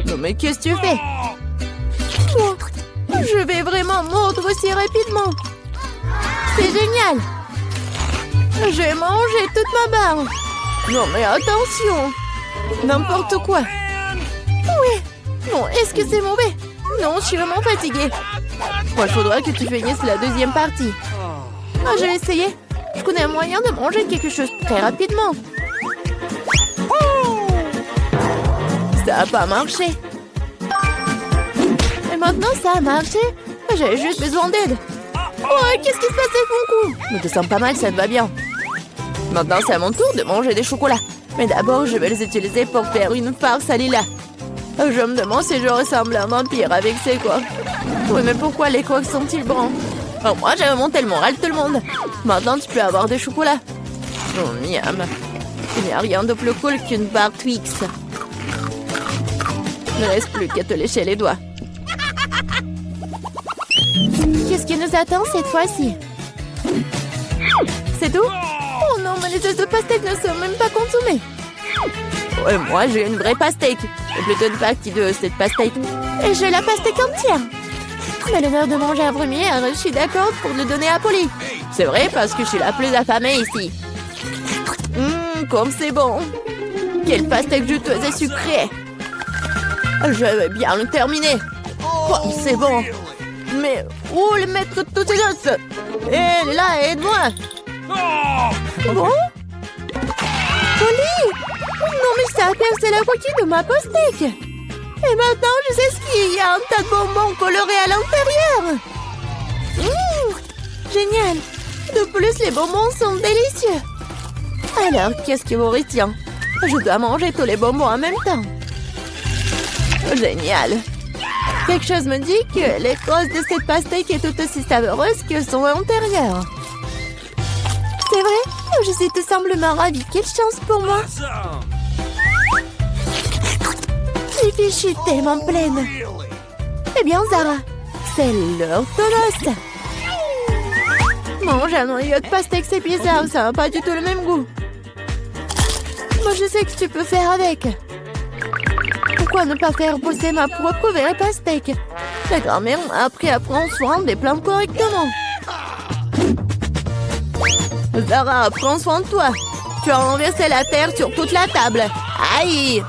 Non, mais qu'est-ce que tu fais? Oh, je vais vraiment mordre aussi rapidement. C'est génial. Je vais manger toute ma barre. Non, mais attention. N'importe quoi. Oui. Non, est-ce que c'est mauvais? Non, je suis vraiment fatiguée. Moi, il faudra que tu finisses la deuxième partie. Ah, je vais essayer. Je connais un moyen de manger quelque chose très rapidement. Ça n'a pas marché. Et maintenant, ça a marché. J'avais juste besoin d'aide. Oh, qu'est-ce qui se passe avec mon cou? Me te sens pas mal, ça te va bien. Maintenant, c'est à mon tour de manger des chocolats. Mais d'abord, je vais les utiliser pour faire une farce à Lila. Je me demande si je ressemble à un vampire avec ces coiffes. Oui, mais pourquoi les coiffes sont-ils bruns? Oh, moi, j'avais monté le moral de tout le monde. Maintenant, tu peux avoir des chocolats. Oh, miam. Il n'y a rien de plus cool qu'une barre Twix. Il ne reste plus qu'à te lécher les doigts. Qu'est-ce qui nous attend cette fois-ci? C'est tout? Oh non, mais les œufs de pastèque ne sont même pas consommés. Ouais, moi, j'ai une vraie pastèque. Et plutôt une partie de cette pastèque. Et j'ai la pastèque entière. Mais l'honneur de manger en première, je suis d'accord pour le donner à Polly. C'est vrai, parce que je suis la plus affamée ici. Comme c'est bon. Quelle pastèque juteuse et sucrée. Je vais bien le terminer. Comme c'est bon. Mais où le mettre toutes ces os? Hé, là, aide-moi. Oh! Bon? Polly! Non, mais ça a percé la coquille de ma pastèque. Et maintenant, je sais ce qu'il y a un tas de bonbons colorés à l'intérieur. Génial. De plus, les bonbons sont délicieux. Alors, qu'est-ce qui vous retient? Je dois manger tous les bonbons en même temps. Génial. Quelque chose me dit que l'écorce de cette pastèque est tout aussi savoureuse que son intérieur. C'est vrai? Je suis tout simplement ravie. Quelle chance pour moi. Awesome! Les filles, je suis tellement pleine. Eh bien, Zara, c'est l'heure de l'os. Manger un noyau de pastèque, c'est bizarre. Ça n'a pas du tout le même goût. Moi, je sais que tu peux faire avec. Pourquoi ne pas faire pousser ma propre vraie pastèque? La grand-mère m'a appris à prendre soin des plantes correctement. Zara, prends soin de toi. Tu as renversé la terre sur toute la table. Aïe!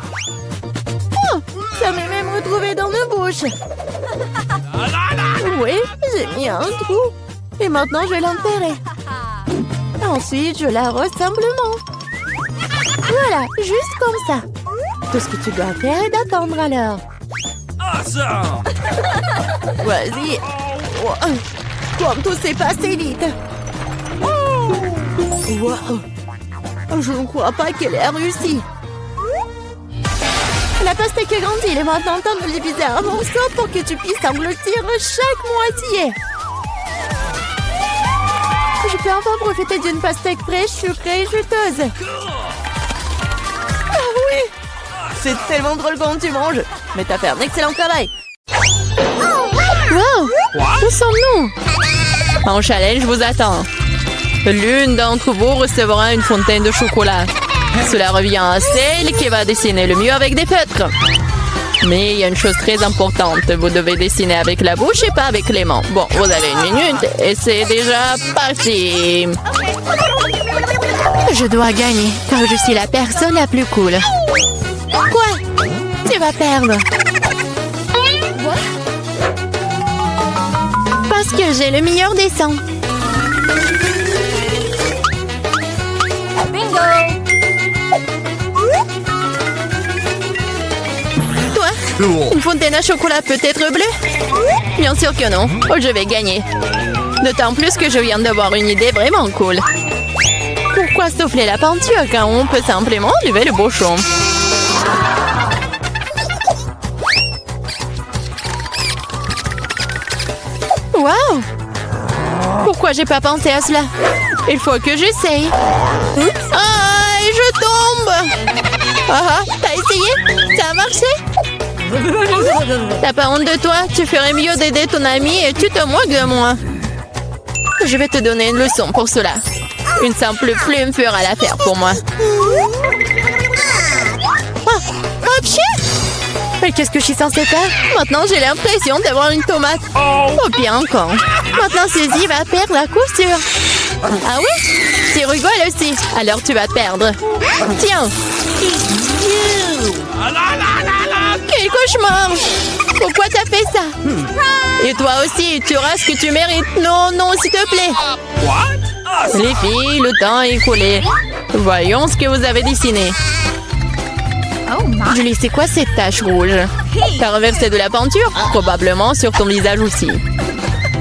Oh, ça m'est même retrouvé dans ma bouche. Oui, j'ai mis un trou. Et maintenant, je vais l'enterrer. Ensuite, je l'arrose simplement. Voilà, juste comme ça. Tout ce que tu dois faire est d'attendre alors. Awesome! Vas-y. Wow. Comme tout s'est passé vite. Wow. Je ne crois pas qu'elle ait réussi. La pastèque est grandie. Il est maintenant temps de le diviser en morceaux pour que tu puisses engloutir chaque moitié. Je peux enfin profiter d'une pastèque fraîche, sucrée et juteuse. Ah oui! C'est tellement drôle quand tu manges. Mais t'as fait un excellent travail. Wow! Où sommes-nous? En challenge vous attend. L'une d'entre vous recevra une fontaine de chocolat. Cela revient à celle qui va dessiner le mieux avec des feutres. Mais il y a une chose très importante. Vous devez dessiner avec la bouche et pas avec les mains. Bon, vous avez 1 minute et c'est déjà parti. Je dois gagner car je suis la personne la plus cool. Quoi? Tu vas perdre. Parce que j'ai le meilleur dessin. Bingo! Toi? Une fontaine à chocolat peut être bleue? Bien sûr que non. Oh, je vais gagner. D'autant plus que je viens d'avoir une idée vraiment cool. Pourquoi souffler la peinture quand on peut simplement enlever le bouchon? Wow! Pourquoi j'ai pas pensé à cela? Il faut que j'essaye. Ah, et je tombe! Ah, t'as essayé? Ça a marché? T'as pas honte de toi? Tu ferais mieux d'aider ton ami et tu te moques de moi. Je vais te donner une leçon pour cela. Une simple plume fera l'affaire pour moi. Ah, hop, mais qu'est-ce que je suis censée faire? Maintenant, j'ai l'impression d'avoir une tomate. Oh, bien encore. Maintenant, Suzy va perdre la couture. Ah oui? Tu rigoles aussi. Alors, tu vas perdre. Tiens. Quel cauchemar! Pourquoi t'as fait ça? Et toi aussi, tu auras ce que tu mérites. Non, non, s'il te plaît. Les filles, le temps est écoulé. Voyons ce que vous avez dessiné. Julie, c'est quoi cette tache rouge? T'as renversé de la peinture? Probablement sur ton visage aussi.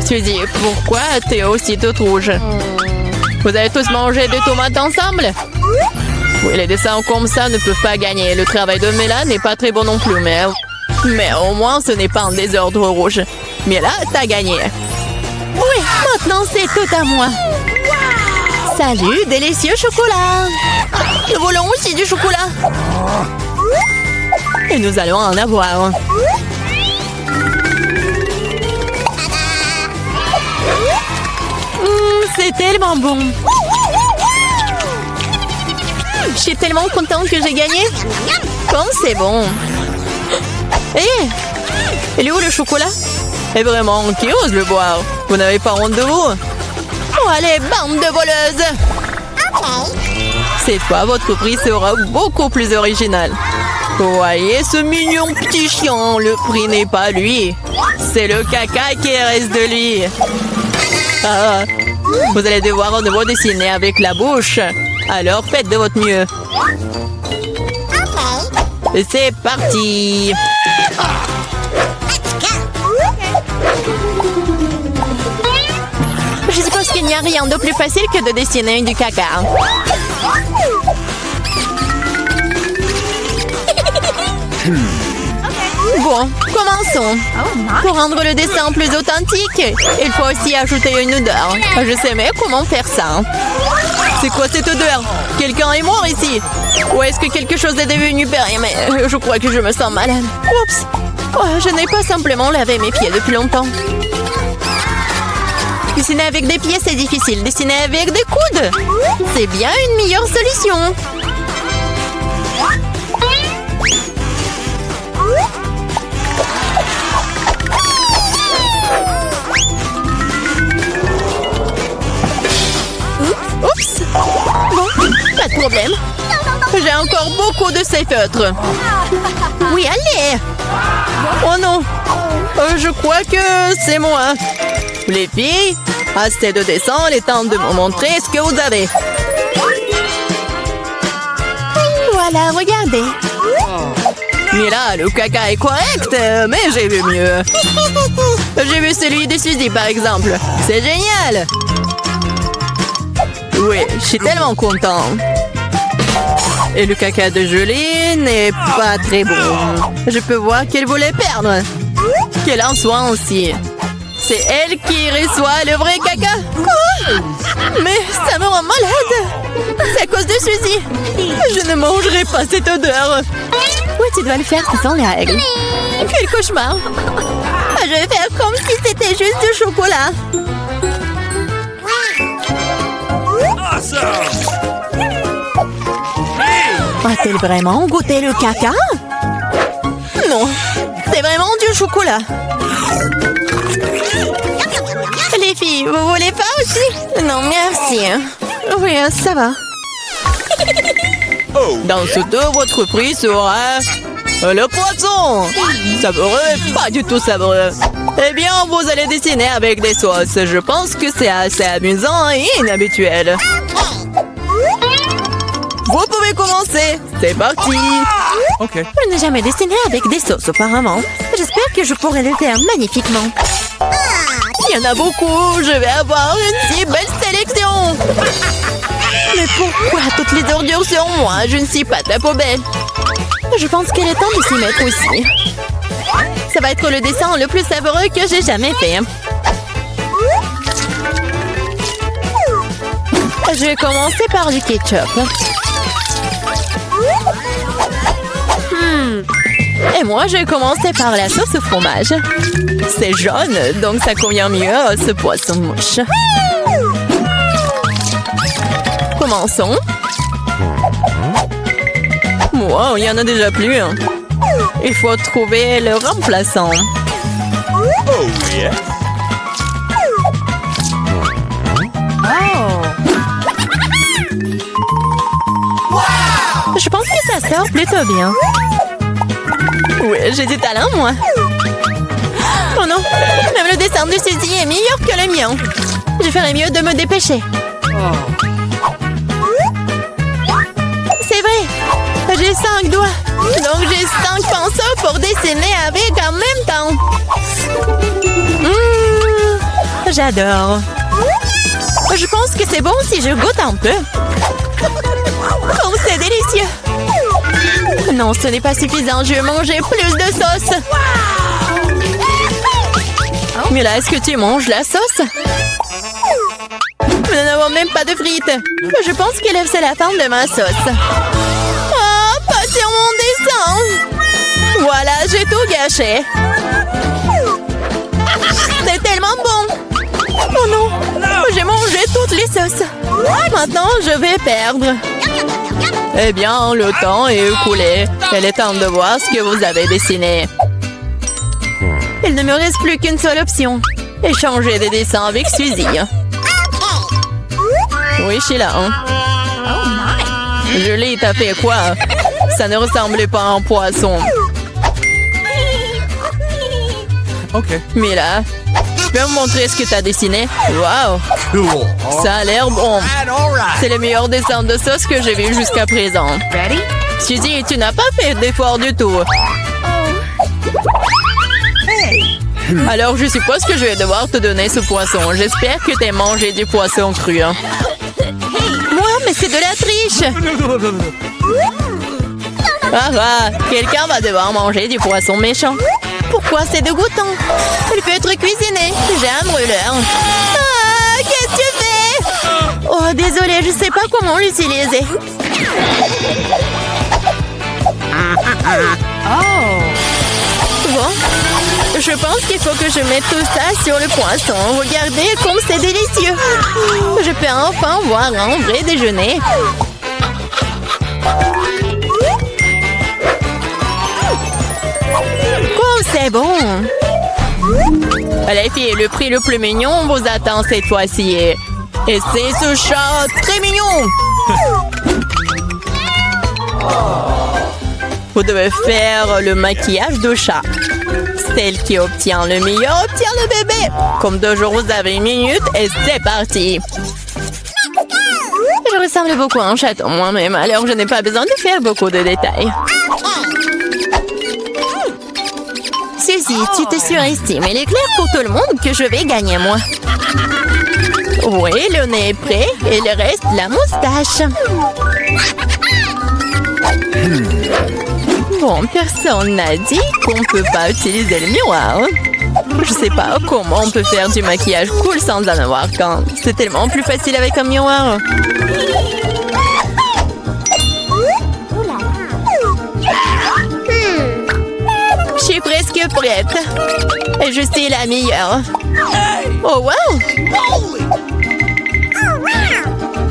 Suzy, pourquoi t'es aussi toute rouge? Vous avez tous mangé des tomates ensemble? Oui, les dessins comme ça ne peuvent pas gagner. Le travail de Mela n'est pas très bon non plus, mais au moins ce n'est pas un désordre rouge. Mais là, t'as gagné. Oui, maintenant c'est tout à moi. Salut, délicieux chocolat. Nous voulons aussi du chocolat. Et nous allons en avoir. C'est tellement bon. Je suis tellement contente que j'ai gagné. Comme c'est bon. Hé, il est où le chocolat? Et vraiment, qui ose le boire? Vous n'avez pas honte de vous? Oh, allez, bande de voleuses! Cette fois, votre prix sera beaucoup plus original. Voyez ce mignon petit chien, le prix n'est pas lui. C'est le caca qui reste de lui. Ah, vous allez devoir de nouveau dessiner avec la bouche. Alors faites de votre mieux. Et c'est parti. Je suppose qu'il n'y a rien de plus facile que de dessiner du caca. Bon, commençons. Pour rendre le dessin plus authentique, il faut aussi ajouter une odeur. Je sais mais comment faire ça. C'est quoi cette odeur? Quelqu'un est mort ici? Ou est-ce que quelque chose est devenu périmé? Je crois que je me sens malade. Oups! Oh, je n'ai pas simplement lavé mes pieds depuis longtemps. Dessiner avec des pieds, c'est difficile. Dessiner avec des coudes, c'est bien une meilleure solution. beaucoup de ces feutres. Oui, allez. Oh non. Je crois que c'est moi. Les filles, assez de dessin, il est temps de me montrer ce que vous avez. Voilà, regardez. Mila, le caca est correct, mais j'ai vu mieux. J'ai vu celui de Suzy, par exemple. C'est génial. Oui, je suis tellement content. Et le caca de Julie n'est pas très bon. Je peux voir qu'elle voulait perdre. Qu'elle en soit aussi. C'est elle qui reçoit le vrai caca. Quoi? Mais ça me rend malade. C'est à cause de Suzy. Je ne mangerai pas cette odeur. Oui, tu dois le faire, ce sont les règles. Quel cauchemar. Je vais faire comme si c'était juste du chocolat. Awesome! A-t-elle vraiment goûté le caca? Non, c'est vraiment du chocolat. Les filles, vous voulez pas aussi? Non, merci. Oui, ça va. Dans ce dos, votre prix sera le poisson. Savoureux, pas du tout savoureux. Eh bien, vous allez dessiner avec des sauces. Je pense que c'est assez amusant et inhabituel. Vous pouvez commencer. C'est parti. Ok. Je n'ai jamais dessiné avec des sauces auparavant. J'espère que je pourrai le faire magnifiquement. Il y en a beaucoup. Je vais avoir une si belle sélection. Mais pourquoi toutes les ordures sur moi? Je ne suis pas ta poubelle. Je pense qu'il est temps de s'y mettre aussi. Ça va être le dessin le plus savoureux que j'ai jamais fait. Je vais commencer par du ketchup. Et moi, je vais commencer par la sauce au fromage. C'est jaune, donc ça convient mieux à ce poisson mouche. Commençons. Wow, il y en a déjà plus. Il faut trouver le remplaçant. Oh, yeah. Je pense que ça sort plutôt bien. Oui, j'ai du talent, moi. Oh non, même le dessin de Suzy est meilleur que le mien. Je ferais mieux de me dépêcher. C'est vrai, j'ai 5 doigts. Donc j'ai 5 pinceaux pour dessiner avec en même temps. J'adore. Je pense que c'est bon si je goûte un peu. Oh, c'est délicieux. Non, ce n'est pas suffisant. Je vais manger plus de sauce. Mais là, est-ce que tu manges la sauce? Nous n'avons même pas de frites. Je pense que c'est la fin de ma sauce. Oh, pas sur mon dessin. Voilà, j'ai tout gâché. C'est tellement bon. Oh non, j'ai mangé toutes les sauces. Maintenant, je vais perdre. Eh bien, le temps est écoulé. Il est temps de voir ce que vous avez dessiné. Il ne me reste plus qu'une seule option. Échanger des dessins avec Suzy. Oui, Sheila. Julie, t'as fait quoi? Ça ne ressemblait pas à un poisson. Ok. Mila, tu peux me montrer ce que t'as dessiné? Wow! Cool. Ça a l'air bon. C'est le meilleur dessin de sauce que j'ai vu jusqu'à présent. Suzy, tu n'as pas fait d'effort du tout. Alors, je suppose que je vais devoir te donner ce poisson. J'espère que t'as mangé du poisson cru. Moi, mais c'est de la triche! Ah, quelqu'un va devoir manger du poisson méchant. Pourquoi c'est dégoûtant? Il peut être cuisiné. J'ai un brûleur. Ah, qu'est-ce que tu fais? Oh, désolée, je sais pas comment l'utiliser. Bon, je pense qu'il faut que je mette tout ça sur le poisson. Regardez comme c'est délicieux. Je peux enfin voir un vrai déjeuner. Oh, c'est bon. Les filles, le prix le plus mignon vous attend cette fois-ci. Et c'est ce chat très mignon. Vous devez faire le maquillage de chat. Celle qui obtient le meilleur obtient le bébé. Comme toujours, vous avez 1 minute et c'est parti. Je ressemble beaucoup à un chaton moi-même, alors je n'ai pas besoin de faire beaucoup de détails. Suzy, tu te surestimes. Il est clair pour tout le monde que je vais gagner, moi. Oui, le nez est prêt et il reste la moustache. Bon, personne n'a dit qu'on ne peut pas utiliser le miroir. Je sais pas comment on peut faire du maquillage cool sans en avoir qu'un. C'est tellement plus facile avec un miroir. Je suis presque prête. Et je suis la meilleure. Oh wow!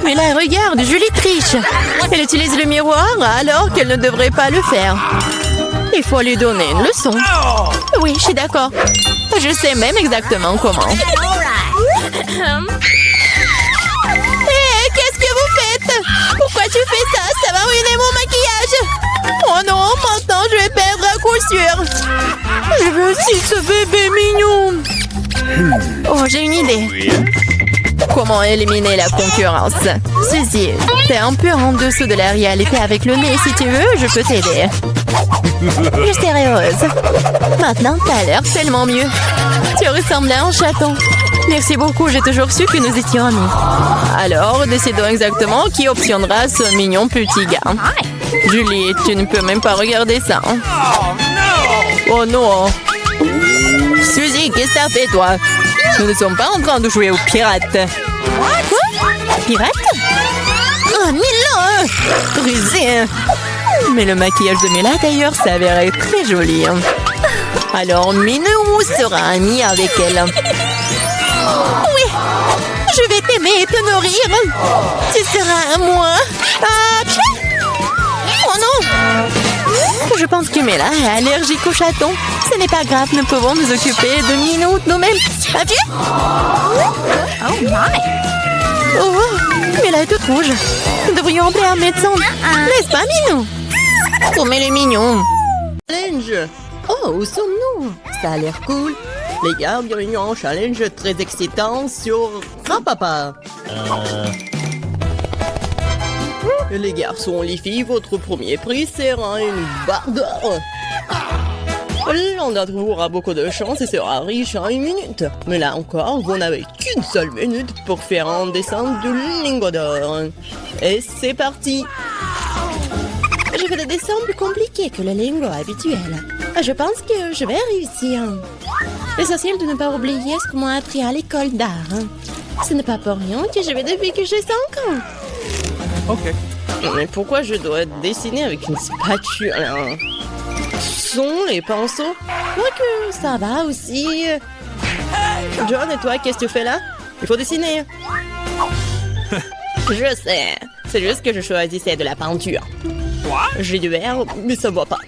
Mais là, regarde, Julie triche. Elle utilise le miroir alors qu'elle ne devrait pas le faire. Il faut lui donner une leçon. Oui, je suis d'accord. Je sais même exactement comment. Hé, qu'est-ce que vous faites? Pourquoi tu fais ça? Ça va ruiner mon maquillage. Oh non, maintenant je vais perdre à coup sûr. Je veux aussi ce bébé mignon. Oh, j'ai une idée. Comment éliminer la concurrence? Suzy, t'es un peu en dessous de la réalité avec le nez. Si tu veux, je peux t'aider. Je serai heureuse. Maintenant, t'as l'air tellement mieux. Tu ressembles à un chaton. Merci beaucoup, j'ai toujours su que nous étions amis. Alors, décidons exactement qui obtiendra ce mignon petit gars. Julie, tu ne peux même pas regarder ça. Oh non! Suzy, qu'est-ce que t'as fait, toi? Nous ne sommes pas en train de jouer aux pirates. Quoi? Pirates? Oh, Mila! Rusé! Mais le maquillage de Mila, d'ailleurs, s'avérait très joli. Alors, Minou sera amie avec elle. Oui! Je vais t'aimer et te nourrir. Tu seras à moi. Ah, oh non! Je pense que Mila est allergique aux chatons. Ce n'est pas grave, nous pouvons nous occuper de Minou nous-mêmes. As-tu? Oh my! Oh, Mila est toute rouge. Nous devrions appeler un médecin. N'est-ce pas, Minou? Oh, mais les mignons. Challenge. Oh, où sommes-nous? Ça a l'air cool. Les gars, bienvenue en challenge très excitant sur Frapapa. Les garçons, les filles, votre premier prix sera une barre d'or. L'un d'entre vous aura beaucoup de chance et sera riche en 1 minute. Mais là encore, vous n'avez qu'une seule minute pour faire un dessin de lingots d'or. Et c'est parti. Je fais des dessins plus compliqués que le lingot habituel. Je pense que je vais réussir. L'essentiel de ne pas oublier ce qu'on m'a appris à l'école d'art. Ce n'est pas pour rien que je vais depuis que j'ai 5 ans. Ok. Mais pourquoi je dois dessiner avec une spatule? Sont les pinceaux? Quoique ça va aussi. John, et toi, qu'est-ce que tu fais là? Il faut dessiner. Je sais. C'est juste que je choisissais de la peinture. J'ai du vert, mais ça ne voit pas.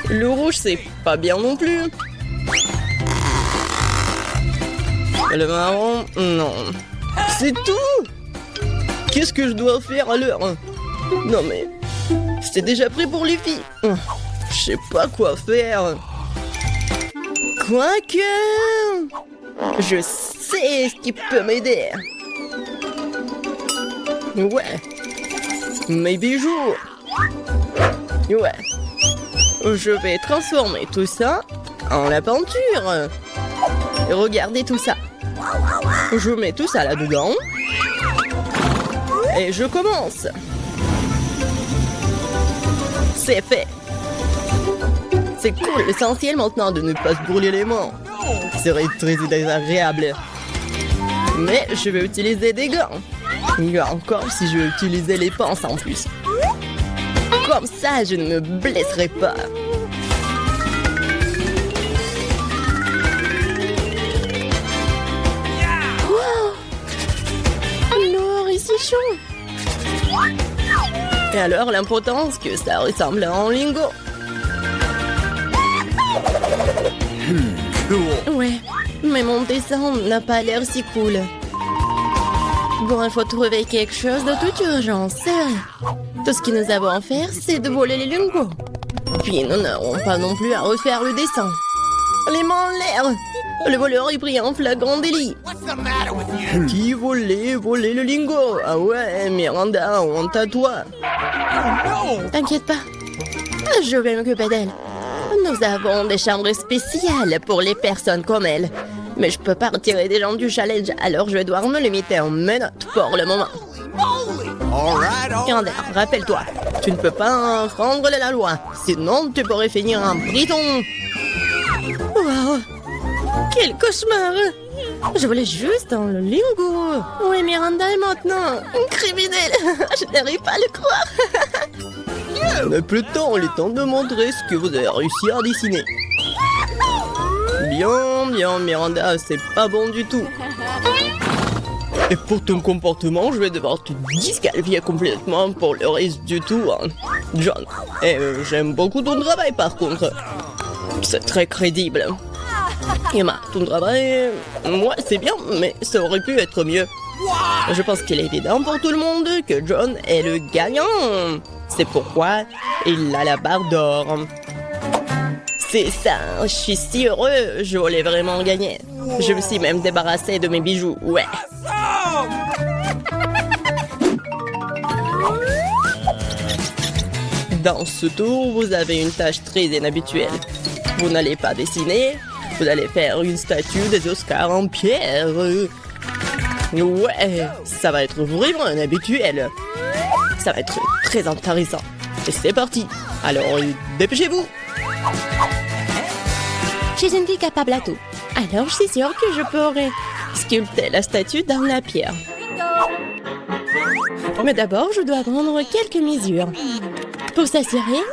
Le rouge, c'est pas bien non plus. Le marron, non. C'est tout? Qu'est-ce que je dois faire alors? Non mais... c'est déjà prêt pour les filles. Je sais pas quoi faire. Quoique... je sais ce qui peut m'aider. Ouais. Mes bijoux. Ouais. Je vais transformer tout ça en la peinture. Et regardez tout ça. Je mets tout ça là-dedans. Et je commence. C'est fait. C'est cool, l'essentiel maintenant de ne pas se brûler les mains. Ce serait très désagréable. Mais je vais utiliser des gants. Il y a encore si je vais utiliser les pinces en plus. Comme ça, je ne me blesserai pas. Wow! L'or est si chaud. Et alors, l'importance que ça ressemble à un lingot. Cool. Ouais, mais mon dessin n'a pas l'air si cool. Bon, il faut trouver quelque chose de toute urgence, c'est vrai. Tout ce que nous avons à faire, c'est de voler les lingots. Puis nous n'aurons pas non plus à refaire le dessin. Les mains en l'air. Le voleur est pris en flagrant délit. Qui volait le lingot? Ah ouais, Miranda, honte à toi. T'inquiète pas, je vais m'occuper d'elle. Nous avons des chambres spéciales pour les personnes comme elle. Mais je peux pas retirer des gens du challenge, alors je vais devoir me limiter en menottes pour le moment. Miranda, rappelle-toi, tu ne peux pas enfreindre la loi, sinon tu pourrais finir en prison. Wow, quel cauchemar! Je voulais juste dans le lingot. Oui, Miranda est maintenant une criminelle. Je n'arrive pas à le croire. Mais plus de temps, il est temps de montrer ce que vous avez réussi à dessiner. Bien, Miranda, c'est pas bon du tout. Et pour ton comportement, je vais devoir te disqualifier complètement pour le reste du tour. John, j'aime beaucoup ton travail par contre. C'est très crédible. Emma, ton travail, moi c'est bien, mais ça aurait pu être mieux. Je pense qu'il est évident pour tout le monde que John est le gagnant. C'est pourquoi il a la barre d'or. C'est ça, je suis si heureux, je voulais vraiment gagner. Je me suis même débarrassé de mes bijoux, ouais. Dans ce tour, vous avez une tâche très inhabituelle. Vous n'allez pas dessiner, vous allez faire une statue des Oscars en pierre. Ouais, ça va être vraiment inhabituel. Ça va être très intéressant. Et c'est parti. Alors, dépêchez-vous. Je suis une fille capable à tout. Alors, je suis sûre que je pourrai sculpter la statue dans la pierre. Mais d'abord, je dois prendre quelques mesures pour s'assurer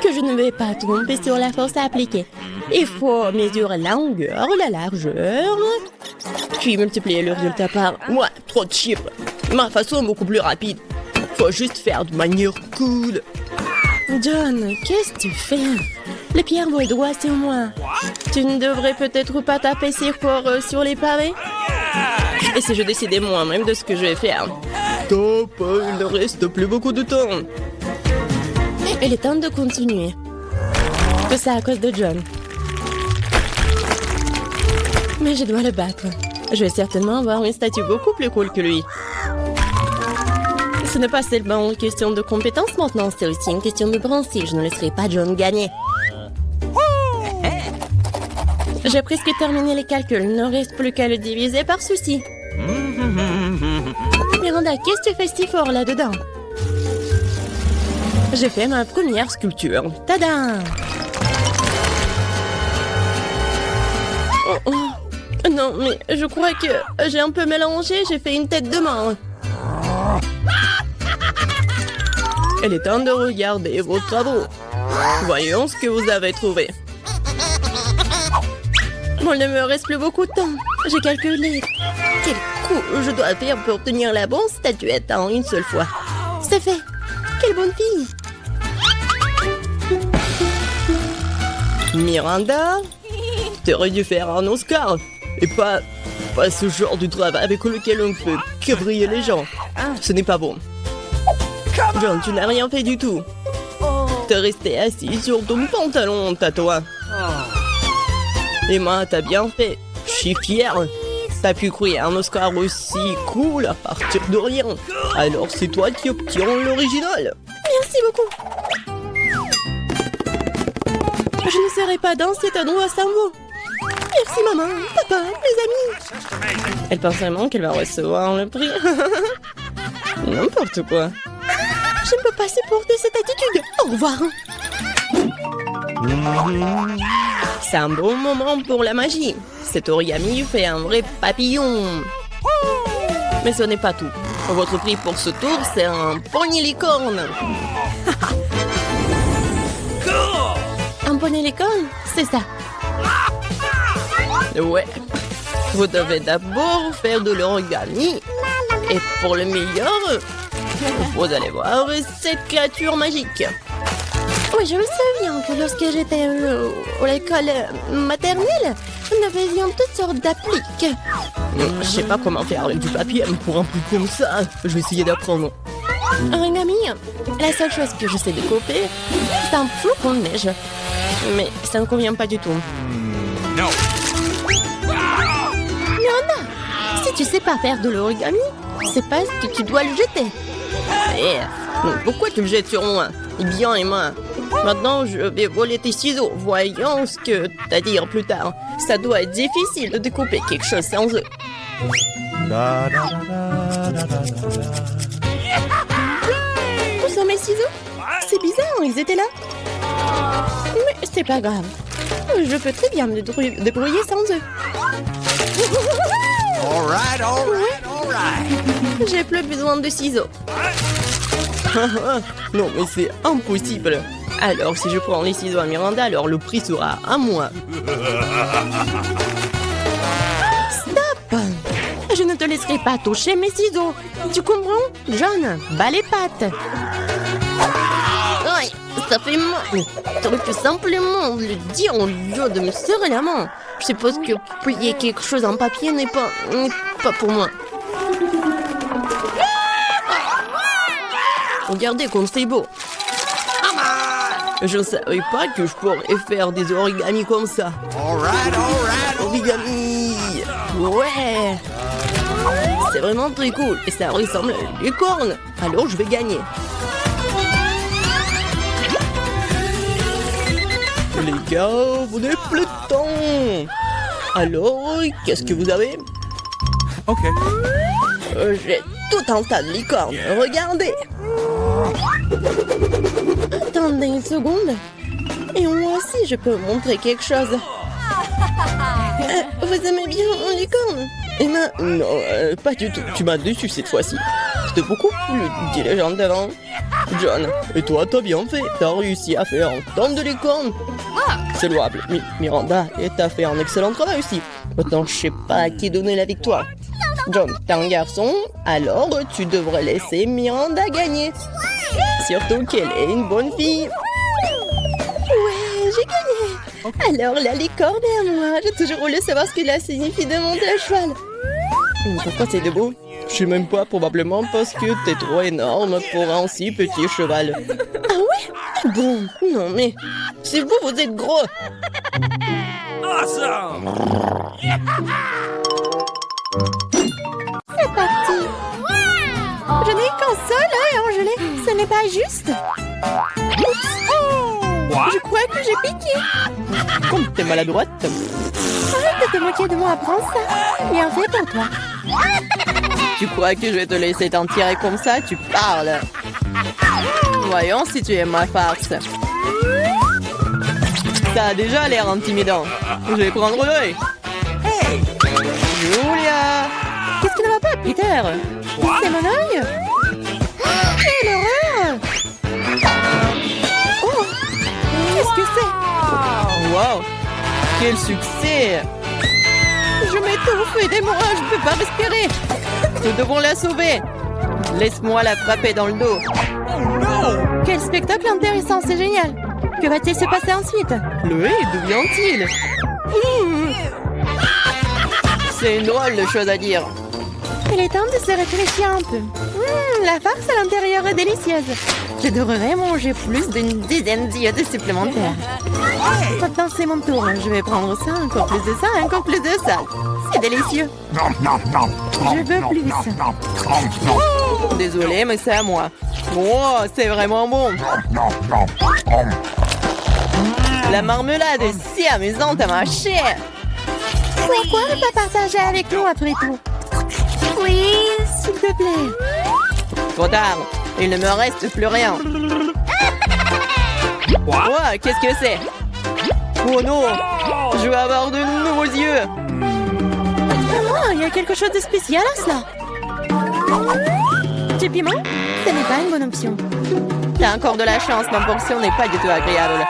que je ne vais pas tromper sur la force à appliquer. Il faut mesurer la longueur, la largeur, puis multiplier le résultat par... Ouais, trop de chiffres. Ma façon est beaucoup plus rapide. Faut juste faire de manière cool. John, qu'est-ce que tu fais? Les pierres vont droit sur moi. Tu ne devrais peut-être pas taper sur les pavés? Et si je décidais moi-même de ce que je vais faire? Top, il ne reste plus beaucoup de temps. Il est temps de continuer. Tout ça à cause de John. Mais je dois le battre. Je vais certainement avoir une statue beaucoup plus cool que lui. Ce n'est pas seulement une question de compétence maintenant, c'est aussi une question de principe. Je ne laisserai pas John gagner. J'ai presque terminé les calculs. Il ne reste plus qu'à le diviser par ceci. Miranda, qu'est-ce que tu fais si fort là-dedans? J'ai fait ma première sculpture. Tada! Oh. Non, mais je crois que j'ai un peu mélangé. J'ai fait une tête de mort. Il est temps de regarder vos travaux. Voyons ce que vous avez trouvé. Bon, il ne me reste plus beaucoup de temps. J'ai calculé quel coup je dois faire pour tenir la bonne statuette en une seule fois. C'est fait. Quelle bonne fille. Miranda, t'aurais dû faire un Oscar. Et pas ce genre de travail avec lequel on peut quadriller les gens. Ce n'est pas bon. John, tu n'as rien fait du tout. T'es resté assis sur ton pantalon, toi. Emma, t'as bien fait. Je suis fière. T'as pu créer un Oscar aussi cool à partir de rien. Alors c'est toi qui obtiens l'original. Merci beaucoup. Je ne serai pas dans cet endroit sans vous. Merci maman, papa, les amis. Elle pense vraiment qu'elle va recevoir le prix. N'importe quoi. Je ne peux pas supporter cette attitude. Au revoir. C'est un bon moment pour la magie. Cet origami fait un vrai papillon. Mais ce n'est pas tout. Votre prix pour ce tour, c'est un poney licorne. Un poney licorne, c'est ça. Ouais. Vous devez d'abord faire de l'origami. Et pour le meilleur, vous allez voir cette créature magique. Oui, je me souviens que lorsque j'étais à l'école maternelle, Nous faisions toutes sortes d'appliques. Je sais pas comment faire avec du papier pour un truc comme ça. Je vais essayer d'apprendre. Origami, la seule chose que je sais découper, c'est un flocon de neige. Mais ça ne convient pas du tout. No. Si tu sais pas faire de l'origami, c'est pas que tu dois le jeter. Pourquoi tu me jettes sur moi? Bien, Emma. Maintenant, je vais voler tes ciseaux. Voyons ce que t'as à dire plus tard. Ça doit être difficile de découper quelque chose sans eux. Da, da, da, da, da, da. Où sont mes ciseaux? C'est bizarre, ils étaient là. Mais c'est pas grave. Je peux très bien me débrouiller sans eux. All right. J'ai plus besoin de ciseaux. Non, mais c'est impossible. Alors, si je prends les ciseaux à Miranda, alors le prix sera à moi. Stop! Je ne te laisserai pas toucher mes ciseaux. Tu comprends? John, bats les pattes. Aïe, ça fait mal. T'aurais pu simplement le dire au lieu de me serrer la main. Je suppose que plier quelque chose en papier n'est pas pour moi. Regardez comme c'est beau. Je savais pas que je pourrais faire des origamis comme ça. All right. Origami. Ouais. C'est vraiment très cool et ça ressemble à une licorne. Alors je vais gagner. Les gars, vous n'avez plus de temps. Alors, qu'est-ce que vous avez? Okay. J'ai tout un tas de licornes. Regardez. Attendez une seconde. Et moi aussi, je peux vous montrer quelque chose. Vous aimez bien mon licorne? Emma, non, pas du tout. Tu m'as déçu cette fois-ci. C'était beaucoup plus intelligent d'avant. John, et toi, t'as bien fait. T'as réussi à faire un tonne de licornes. C'est louable. Miranda, et t'as fait un excellent travail aussi. Maintenant, je sais pas à qui donner la victoire. John, t'es un garçon, alors tu devrais laisser Miranda gagner. Surtout qu'elle est une bonne fille. Ouais, j'ai gagné. Alors la licorne est à moi. J'ai toujours voulu savoir ce que cela signifie de monter à cheval. Pourquoi c'est debout? Je sais même pas, probablement parce que t'es trop énorme pour un si petit cheval. Ah ouais? Bon, non mais, c'est vous, vous êtes gros. Awesome. C'est parti. Je n'ai qu'un seul œil, Angélé. Ce n'est pas juste. What? Je crois que j'ai piqué. Comme t'es maladroite. Arrête de te moquer de moi, prends ça. Bien fait pour toi. Tu crois que je vais te laisser t'en tirer comme ça? Tu parles. Voyons si tu aimes ma farce. Ça a déjà l'air intimidant. Je vais prendre l'œil. Hey, Julia. Qu'est-ce qui ne va pas, Peter? C'est mon œil. Quelle horreur! Oh! Qu'est-ce que c'est? Wow, quel succès! Je m'étouffe, aidez-moi, je ne peux pas respirer. Nous devons la sauver. Laisse-moi la frapper dans le dos. Quel spectacle intéressant, c'est génial. Que va-t-il se passer ensuite? Le hé, d'où vient-il? C'est une drôle de chose à dire. Il est temps de se réfléchir un peu. La farce à l'intérieur est délicieuse. Je devrais manger plus d'une dizaine d'iodes supplémentaires. Maintenant, c'est mon tour. Je vais prendre ça, encore plus de ça, encore plus de ça. C'est délicieux. Je veux plus. Désolé, mais c'est à moi. Oh, c'est vraiment bon. La marmelade est si amusante à mâcher. Pourquoi ne pas partager avec nous après tout? Oui, s'il te plaît. Trop tard. Il ne me reste plus rien. Oh, qu'est-ce que c'est? Oh non! Je vais avoir de nouveaux yeux. Oh, il y a quelque chose de spécial à cela. Du piment? Ce n'est pas une bonne option. T'as encore de la chance, ma portion n'est pas du tout agréable.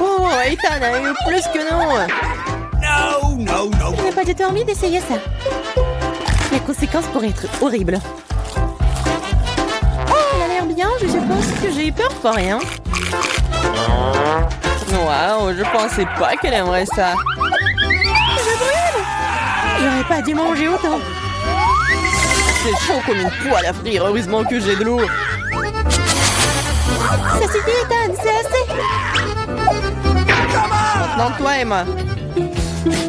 Oh, Ethan a eu plus que non. Je n'ai pas du tout envie d'essayer ça. Les conséquences pourraient être horribles. Oh, elle a l'air bien, je suppose que j'ai eu peur pour rien. Waouh, je pensais pas qu'elle aimerait ça. J'aurais pas dû manger autant. C'est chaud comme une poêle à frire. Heureusement que j'ai de l'eau. Ça suffit, Ethan, c'est assez. Maintenant, toi, Emma.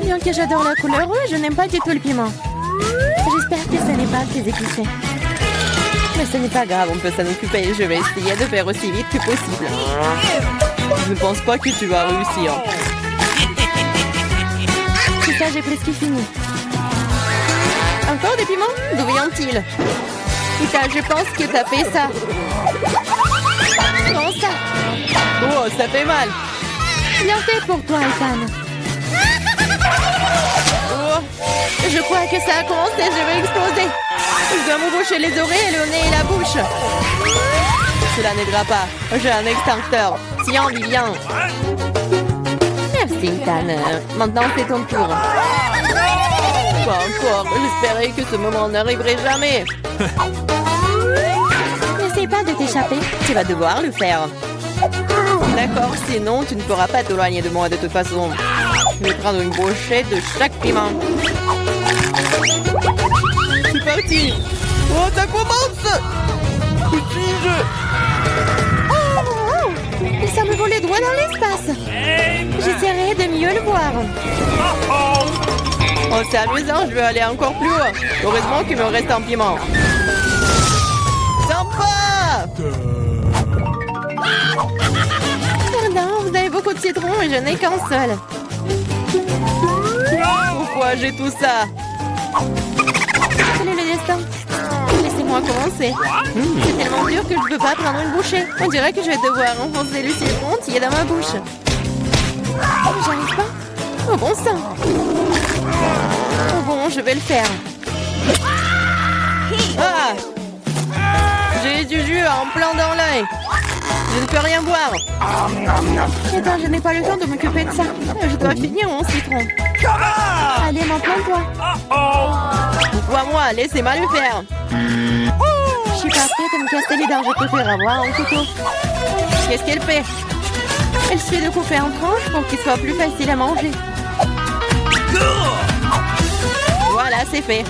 Bien que j'adore la couleur rouge, je n'aime pas du tout le piment. J'espère que ce n'est pas très épicé. Mais ce n'est pas grave, on peut s'en occuper. Je vais essayer de faire aussi vite que possible. Je ne pense pas que tu vas réussir. C'est ça, j'ai presque fini. Encore des piments? D'où vient-il? Ethan, je pense que t'as fait ça. Prends ça. Oh, ça fait mal. Bien fait pour toi, Ethan. Oh, Je crois que ça a commencé, je vais exploser. Je dois me boucher les oreilles, le nez et la bouche. cela n'aidera pas. J'ai un extincteur. Tiens, Vivian. Merci, Ethan. Maintenant, c'est ton tour. Pas encore. J'espérais que ce moment n'arriverait jamais. N'essaie pas de t'échapper. Tu vas devoir le faire. D'accord, sinon tu ne pourras pas t'éloigner de moi de toute façon. Je vais prendre une brochette de chaque piment. C'est parti. Oh, ça commence. Où suis-je? Oh, ça me volait droit dans l'espace. J'essaierai de mieux le voir. Oh, c'est amusant, je vais aller encore plus haut. Heureusement qu'il me reste un piment. Sympa! Pardon, vous avez beaucoup de citron et je n'ai qu'un seul. Pourquoi j'ai tout ça? Quel est le destin? Laissez-moi commencer. C'est tellement dur que je ne peux pas prendre une bouchée. On dirait que je vais devoir enfoncer le citron entier dans ma bouche. J'arrive pas. Oh bon sang. Oh bon, je vais le faire. Ah! J'ai du jus en plein dans l'œil. Je ne peux rien boire. Attends, je n'ai pas le temps de m'occuper de ça. Je dois finir mon citron. Allez, maintenant toi. Toi-moi, laissez-moi le faire. Je suis pas prête à me casser les dents. Je préfère avoir un couteau. Qu'est-ce qu'elle fait? Elle suffit de couper en tranches pour qu'il soit plus facile à manger. Voilà, c'est fait.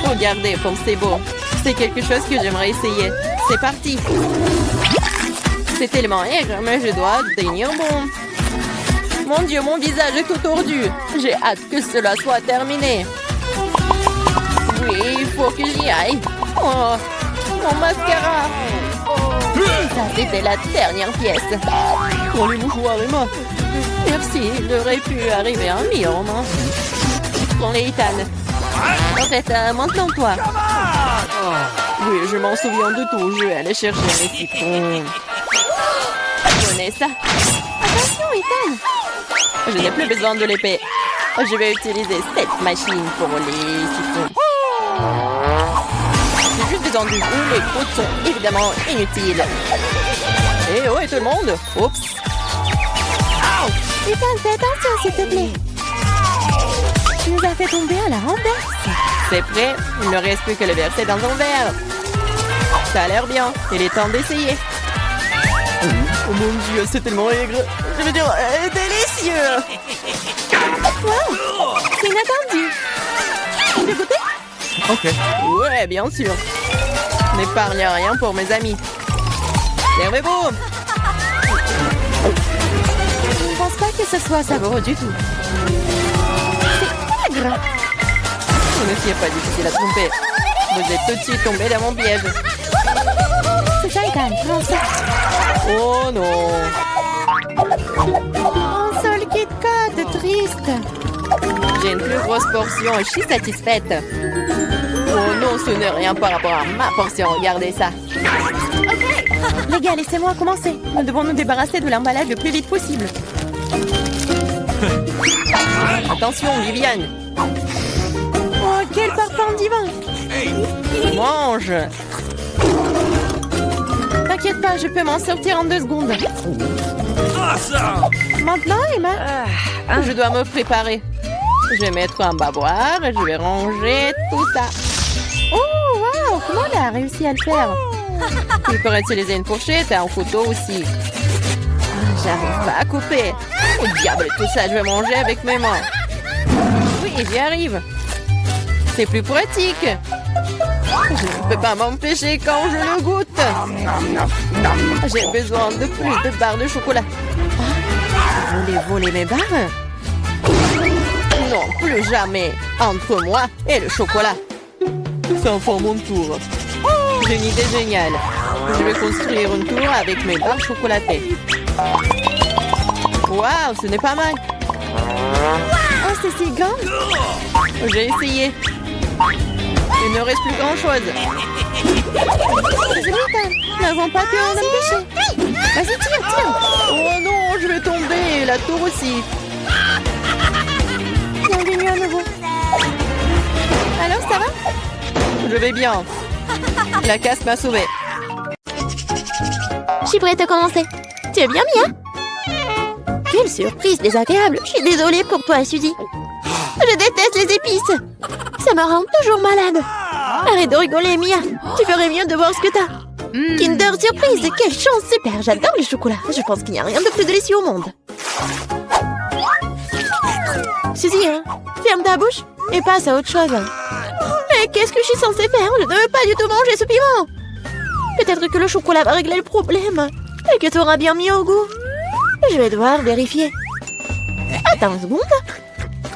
Regardez comme c'est beau. C'est quelque chose que j'aimerais essayer. C'est parti. C'est tellement aigre, mais je dois tenir bon. Mon Dieu, mon visage est tout tordu. J'ai hâte que cela soit terminé. Oui, il faut que j'y aille. Oh, mon mascara. Ça, c'était la dernière pièce. Oh, les mouchoirs, Emma. Merci, il aurait pu arriver un million, non? Prends-les, Ethan. En fait, maintenant, toi. Oui, je m'en souviens de tout. Je vais aller chercher mes citrons. Prenez ça. Attention, Ethan. Je n'ai plus besoin de l'épée. Je vais utiliser cette machine pour les citrons. J'ai juste besoin du jus. Les croûtes sont évidemment inutiles. Et oh, et tout le monde. Oups. Ethan, fais attention, s'il te plaît. Tu nous as fait tomber à la renverse. C'est prêt. Il ne reste plus que le verser dans un verre. Ça a l'air bien. Il est temps d'essayer. Oh mon Dieu, c'est tellement aigre. Je veux dire, délicieux. Wow, c'est inattendu. Tu veux goûter? Ok. Ouais, bien sûr. N'épargne rien pour mes amis. Servez-vous. Je ne pense pas que ce soit savoureux du tout. C'est aigre. Ce n'est pas difficile à tromper. Vous êtes tout de suite tombé dans mon piège. C'est ça, Ethan, prends ça. Oh non. Un seul Kit Kat, triste. J'ai une plus grosse portion et je suis satisfaite. Oh non, ce n'est rien par rapport à ma portion. Regardez ça. Les gars, laissez-moi commencer. Nous devons nous débarrasser de l'emballage le plus vite possible. Attention, Viviane. Oh, quel parfum divin. Mange. T'inquiète pas, je peux m'en sortir en 2 secondes. Maintenant, Emma? Je dois me préparer. Je vais mettre un bavoir et je vais ranger tout ça. Oh, wow, comment elle a réussi à le faire? Il peut utiliser une fourchette et un couteau aussi. J'arrive pas à couper. Oh diable, tout ça, je vais manger avec mes mains. Oui, j'y arrive. C'est plus pratique. Je ne peux pas m'empêcher quand je le goûte. J'ai besoin de plus de barres de chocolat. Vous voulez voler mes barres? Non, plus jamais. Entre moi et le chocolat. C'est enfin mon tour. J'ai une idée géniale. Je vais construire une tour avec mes barres chocolatées. Waouh, ce n'est pas mal. Oh, c'est si grand. J'ai essayé. Il ne reste plus grand-chose. Nous n'avons pas pu en empêcher. Vas-y, tire. Oh non, je vais tomber. La tour aussi. Bienvenue à nouveau. Alors, ça va? Je vais bien. La casse m'a sauvé. Je suis prête à commencer. Tu es bien, Mia? Quelle surprise désagréable. Je suis désolée pour toi, Suzy. Je déteste les épices. Ça me rend toujours malade. Arrête de rigoler, Mia. Tu ferais mieux de voir ce que t'as. Kinder Surprise, quelle chance, super. J'adore le chocolat. Je pense qu'il n'y a rien de plus délicieux au monde. Suzy, hein, ferme ta bouche et passe à autre chose. Mais qu'est-ce que je suis censée faire? Je ne veux pas du tout manger ce piment. Peut-être que le chocolat va régler le problème et que tu auras bien mis au goût. Je vais devoir vérifier. Attends une seconde.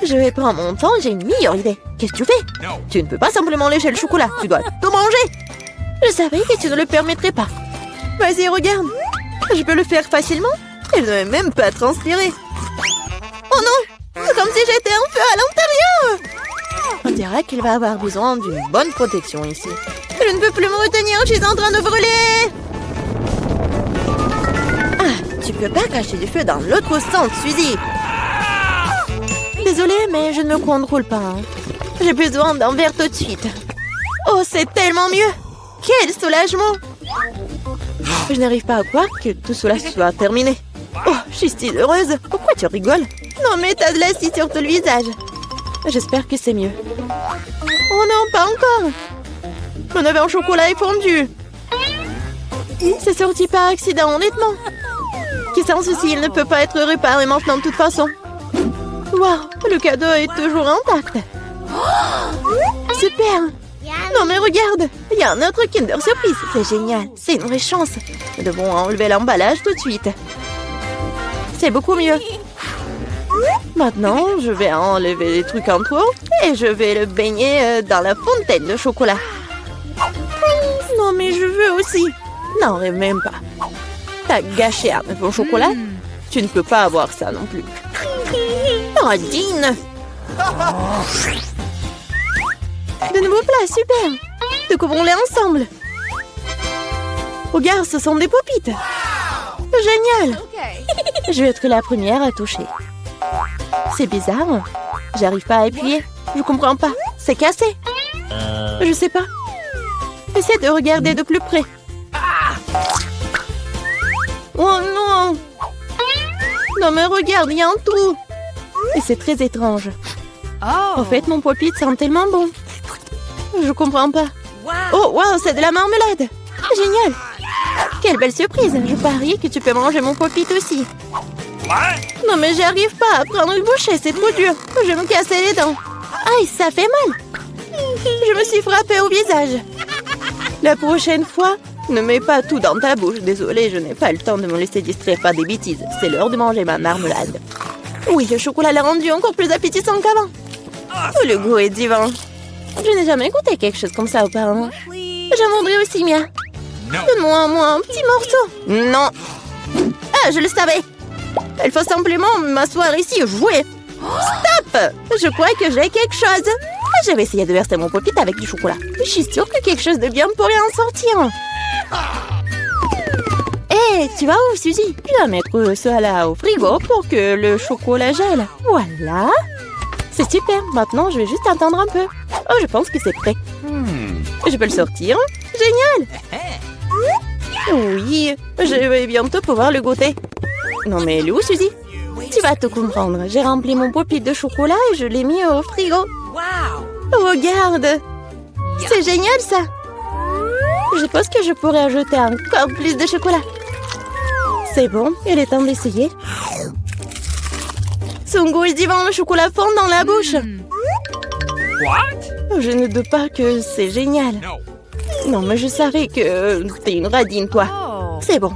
Je vais prendre mon temps, j'ai une meilleure idée. Qu'est-ce que tu fais? Tu ne peux pas simplement lécher le chocolat, tu dois tout manger. Je savais que tu ne le permettrais pas. Vas-y, regarde. Je peux le faire facilement. Et je ne vais même pas transpirer. Oh non! C'est comme si j'étais en feu à l'intérieur. On dirait qu'il va avoir besoin d'une bonne protection ici. Je ne peux plus me retenir, je suis en train de brûler. Ah, tu peux pas cacher du feu dans l'autre sens, Suzy. Désolée, mais je ne me contrôle pas. Hein. J'ai besoin d'un verre tout de suite. Oh, c'est tellement mieux. Quel soulagement. Je n'arrive pas à croire que tout cela soit terminé. Oh, je suis si heureuse. Pourquoi tu rigoles? Non, mais t'as de l'acide sur tout le visage. J'espère que c'est mieux. Oh non, pas encore. Mon oeuf en chocolat est fondu. C'est sorti par accident, honnêtement. Qui sans souci, il ne peut pas être réparé maintenant de toute façon. Waouh, le cadeau est toujours intact. Super. Non mais regarde, il y a un autre Kinder Surprise. C'est génial, c'est une vraie chance. Nous devons enlever l'emballage tout de suite. C'est beaucoup mieux. Maintenant, je vais enlever les trucs en trop et je vais le baigner dans la fontaine de chocolat. Non mais je veux aussi. Non, rêve même pas. T'as gâché un œuf au chocolat. Tu ne peux pas avoir ça non plus. Oh, Dean! De nouveaux plats, super! Découvrons-les ensemble. Regarde, ce sont des popites. Génial! Je vais être la première à toucher. C'est bizarre. J'arrive pas à appuyer. Je comprends pas. C'est cassé. Je sais pas. Essaie de regarder de plus près. Oh non! Non mais regarde, il y a un trou. Et c'est très étrange. En fait, mon pop-it sent tellement bon. Je comprends pas. Oh, wow, c'est de la marmelade. Génial. Quelle belle surprise. Je parie que tu peux manger mon pop-it aussi. Non, mais j'arrive pas à prendre une bouchée. C'est trop dur. Je vais me casser les dents. Aïe, ça fait mal. Je me suis frappée au visage. La prochaine fois, ne mets pas tout dans ta bouche. Désolée, je n'ai pas le temps de me laisser distraire par des bêtises. C'est l'heure de manger ma marmelade. Oui, le chocolat l'a rendu encore plus appétissant qu'avant. Oh, le goût est divin. Je n'ai jamais goûté quelque chose comme ça auparavant. J'en voudrais aussi, Mia. Donne-moi un petit morceau. Non. Ah, je le savais. Il faut simplement m'asseoir ici et jouer. Stop! Je crois que j'ai quelque chose. Je vais essayer de verser mon pop-it avec du chocolat. Je suis sûre que quelque chose de bien pourrait en sortir. Hé, tu vas où, Suzy? Je dois mettre ça là au frigo pour que le chocolat gèle. Voilà. C'est super. Maintenant, je vais juste attendre un peu. Oh, je pense que c'est prêt. Je peux le sortir. Génial. Oui, je vais bientôt pouvoir le goûter. Non, mais elle est où, Suzy? Tu vas tout comprendre. J'ai rempli mon pop-it de chocolat et je l'ai mis au frigo. Regarde. C'est génial, ça. Je pense que je pourrais ajouter encore plus de chocolat. C'est bon, il est temps d'essayer. Son goût est divin, le chocolat fond dans la bouche. Je ne doute pas que c'est génial. Non, mais je savais que t'es une radine, toi. C'est bon.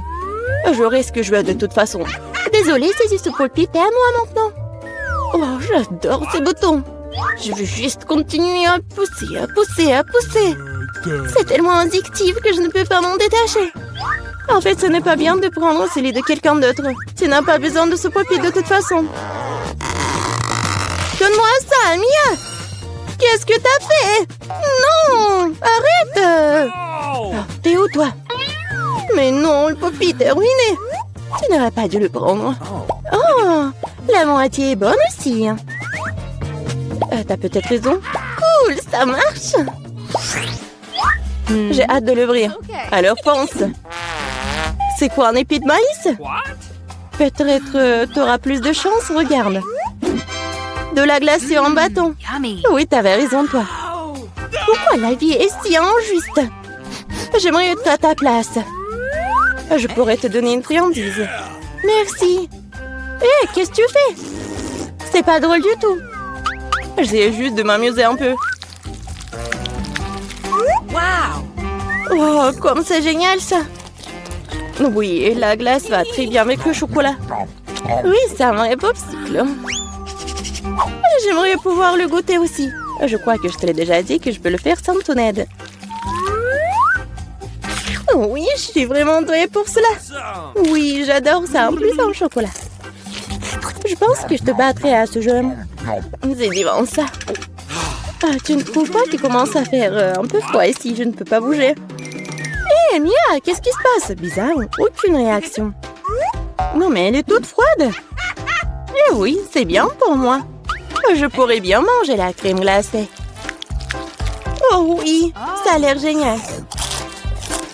J'aurai ce que je veux de toute façon. Désolée, c'est ce pop-it est à moi maintenant. Oh, j'adore ces boutons. Je veux juste continuer à pousser, à pousser, à pousser. C'est tellement addictif que je ne peux pas m'en détacher. En fait, ce n'est pas bien de prendre celui de quelqu'un d'autre. Tu n'as pas besoin de ce pop-it de toute façon. Donne-moi ça, Mia! Qu'est-ce que t'as fait? Non! Arrête! Oh, t'es où, toi? Mais non, le pop-it est ruiné. Tu n'aurais pas dû le prendre. Oh! La moitié est bonne aussi. T'as peut-être raison. Cool, ça marche! J'ai hâte de l'ouvrir. Alors pense. C'est quoi, un épi de maïs? Peut-être t'auras plus de chance, regarde. De la glacée en bâton. Oui, t'avais raison, toi. Pourquoi la vie est si injuste? J'aimerais être à ta place. Je pourrais te donner une friandise. Merci. Hé, qu'est-ce que tu fais? C'est pas drôle du tout. J'essaie juste de m'amuser un peu. Oh, comme c'est génial, ça. Oui, la glace va très bien avec le chocolat. Oui, c'est un vrai popsicle. J'aimerais pouvoir le goûter aussi. Je crois que je te l'ai déjà dit que je peux le faire sans ton aide. Oui, je suis vraiment douée pour cela. Oui, j'adore ça, en plus en chocolat. Je pense que je te battrai à ce jeu. C'est divin, ça. Ah, tu ne trouves pas qu'il commence à faire un peu froid ici? Je ne peux pas bouger. Hé, Mia, qu'est-ce qui se passe? Bizarre, aucune réaction. Non, mais elle est toute froide. Eh oui, c'est bien pour moi. Je pourrais bien manger la crème glacée. Oh oui, ça a l'air génial.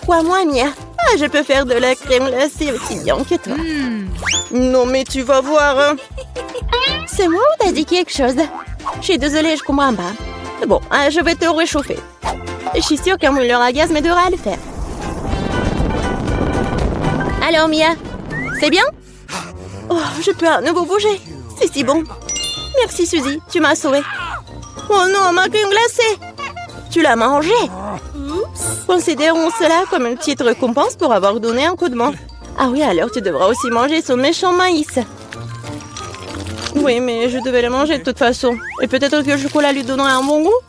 Crois-moi, Mia. Ah, je peux faire de la crème glacée aussi bien que toi. Non, mais tu vas voir. C'est moi ou t'as dit quelque chose? Je suis désolée, je comprends pas. Bon, je vais te réchauffer. Je suis sûre qu'un mouleur à gaz m'aidera à le faire. Alors, Mia, c'est bien? Oh, je peux à nouveau bouger. C'est si bon. Merci, Suzy, tu m'as sauvée. Oh non, ma crème glacée! Tu l'as mangée? Considérons cela comme une petite récompense pour avoir donné un coup de main. Ah oui, alors tu devras aussi manger son méchant maïs. Oui, mais je devais le manger de toute façon. Et peut-être que le chocolat lui donnera un bon goût?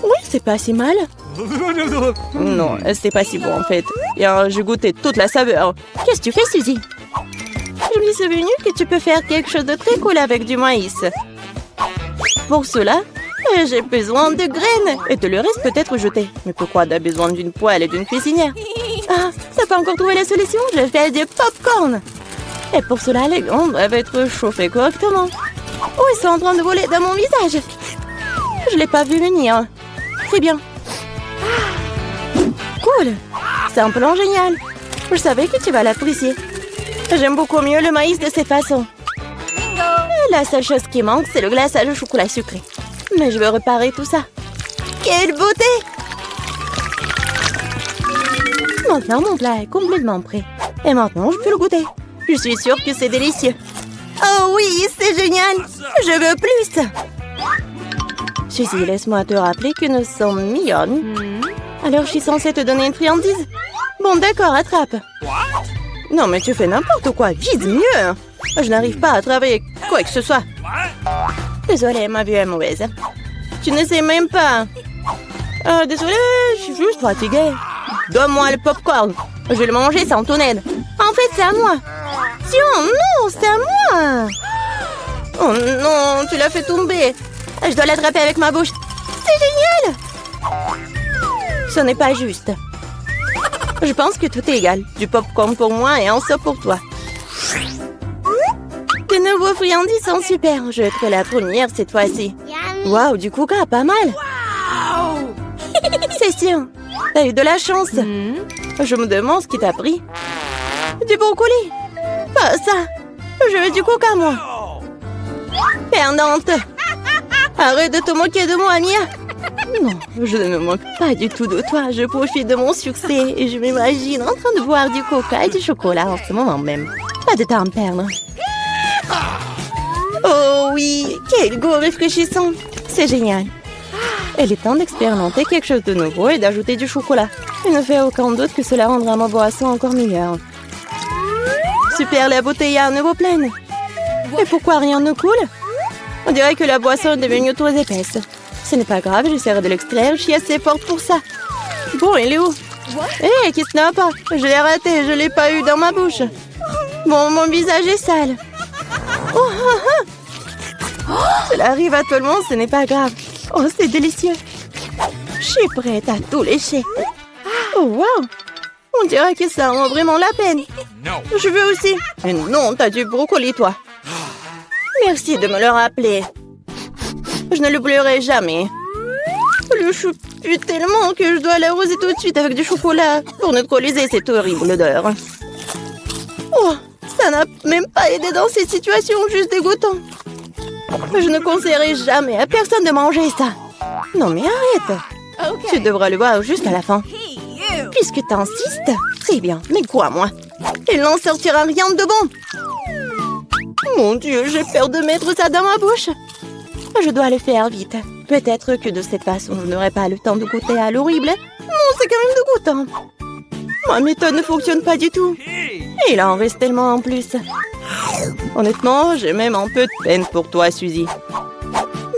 Oui, c'est pas si mal. Non, c'est pas si bon en fait. Et j'ai goûté toute la saveur. Qu'est-ce que tu fais, Suzy? Je me suis souvenu que tu peux faire quelque chose de très cool avec du maïs. Pour cela, j'ai besoin de graines. Et te le reste peut-être jeté. Mais pourquoi t'as besoin d'une poêle et d'une cuisinière? Ah, t'as pas encore trouvé la solution? Je fais du popcorn. Et pour cela, les graines doivent être chauffées correctement. Oh, ils sont en train de voler dans mon visage. Je l'ai pas vu venir. C'est bien. Cool. C'est un plan génial. Je savais que tu vas l'apprécier. J'aime beaucoup mieux le maïs de cette façon. La seule chose qui manque, c'est le glaçage au chocolat sucré. Mais je veux réparer tout ça. Quelle beauté! Maintenant, mon plat est complètement prêt. Et maintenant, je peux le goûter. Je suis sûre que c'est délicieux. Oh oui, c'est génial! Je veux plus! Suzy, laisse-moi te rappeler que nous sommes mignonnes. Alors, je suis censée te donner une friandise? Bon, d'accord, attrape. Non, mais tu fais n'importe quoi. Vise mieux. Je n'arrive pas à travailler quoi que ce soit. Désolée, ma vue est mauvaise. Tu ne sais même pas. Désolée, je suis juste fatiguée. Donne-moi le popcorn. Je vais le manger sans ton aide. En fait, c'est à moi. Tiens, non, c'est à moi. Oh non, tu l'as fait tomber. Je dois l'attraper avec ma bouche. C'est génial. Ce n'est pas juste. Je pense que tout est égal. Du popcorn pour moi et un seau pour toi. Tes nouveaux friandises sont super. Je vais être la première cette fois-ci. Waouh, du coca, pas mal. C'est sûr. T'as eu de la chance. Je me demande ce qui t'a pris. Du brocoli. Pas ça. Je veux du coca, moi. Perdante. Arrête de te moquer de moi, Mia. Non, je ne me moque pas du tout de toi. Je profite de mon succès et je m'imagine en train de boire du coca et du chocolat en ce moment même. Pas de temps à me perdre. Oh oui, quel goût rafraîchissant. C'est génial. Il est temps d'expérimenter quelque chose de nouveau et d'ajouter du chocolat. Il ne fait aucun doute que cela rendra ma boisson encore meilleure. Super, la bouteille est à nouveau pleine. Et pourquoi rien ne coule? On dirait que la boisson est devenue trop épaisse. Ce n'est pas grave, j'essaierai de l'extraire. Je suis assez forte pour ça. Bon, il est où? Hé, qu'est-ce qui n'a pas? Je l'ai raté, je l'ai pas eu dans ma bouche. Bon, mon visage est sale. Oh, cela arrive à tout le monde, ce n'est pas grave. Oh, c'est délicieux. Je suis prête à tout lécher. Oh, wow! On dirait que ça en vaut vraiment la peine. Je veux aussi. Mais non, t'as du brocoli, toi. Merci de me le rappeler. Je ne l'oublierai jamais. Le chou pue tellement que je dois l'arroser tout de suite avec du chocolat pour neutraliser cette horrible odeur. Oh, ça n'a même pas aidé dans ces situations juste dégoûtantes. Je ne conseillerais jamais à personne de manger ça. Non mais arrête. Tu devras le voir jusqu'à la fin. Puisque t'insistes, très bien, mais crois-moi, il n'en sortira rien de bon. Mon Dieu, j'ai peur de mettre ça dans ma bouche. Je dois le faire vite. Peut-être que de cette façon, je n'aurai pas le temps de goûter à l'horrible. Non, c'est quand même dégoûtant. Ma méthode ne fonctionne pas du tout. Il en reste tellement en plus. Honnêtement, j'ai même un peu de peine pour toi, Suzy.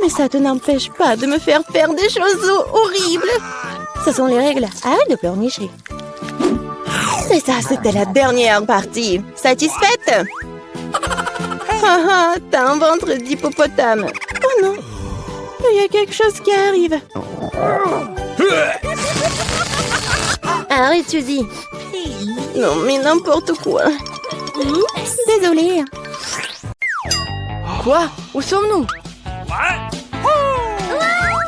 Mais ça te n'empêche pas de me faire faire des choses horribles. Ce sont les règles. Arrête de pleurnicher. C'est ça, c'était la dernière partie. Satisfaite? Ah, t'as un ventre d'hippopotame. Oh non, il y a quelque chose qui arrive. Arrête, Suzy. Non, mais n'importe quoi. Désolée. Quoi? Où sommes-nous?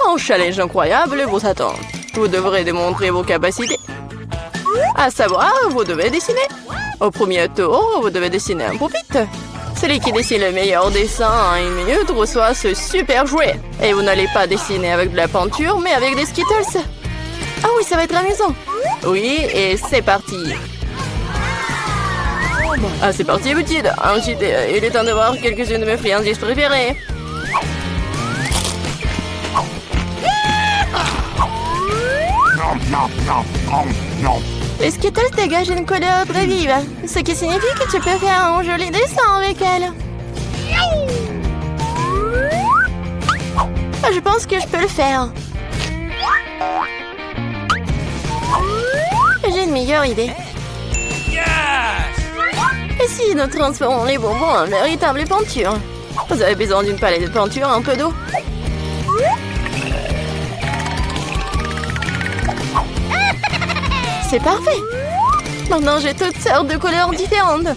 Un challenge incroyable vous attend. Vous devrez démontrer vos capacités. À savoir, vous devez dessiner. Au premier tour, vous devez dessiner un pupitre. Celui qui dessine le meilleur dessin en 1 minute reçoit ce super jouet. Et vous n'allez pas dessiner avec de la peinture, mais avec des Skittles. Ah oui, ça va être amusant. Oui, et c'est parti. Ah, c'est parti, petite. Ensuite, il est temps de voir quelques-unes de mes friandises préférées. Les Skittles dégagent une couleur très vive, ce qui signifie que tu peux faire un joli dessin avec elles. Je pense que je peux le faire. J'ai une meilleure idée. Et si nous transformons les bonbons en véritable peinture? Vous avez besoin d'une palette de peinture, un peu d'eau. C'est parfait. Maintenant, j'ai toutes sortes de couleurs différentes.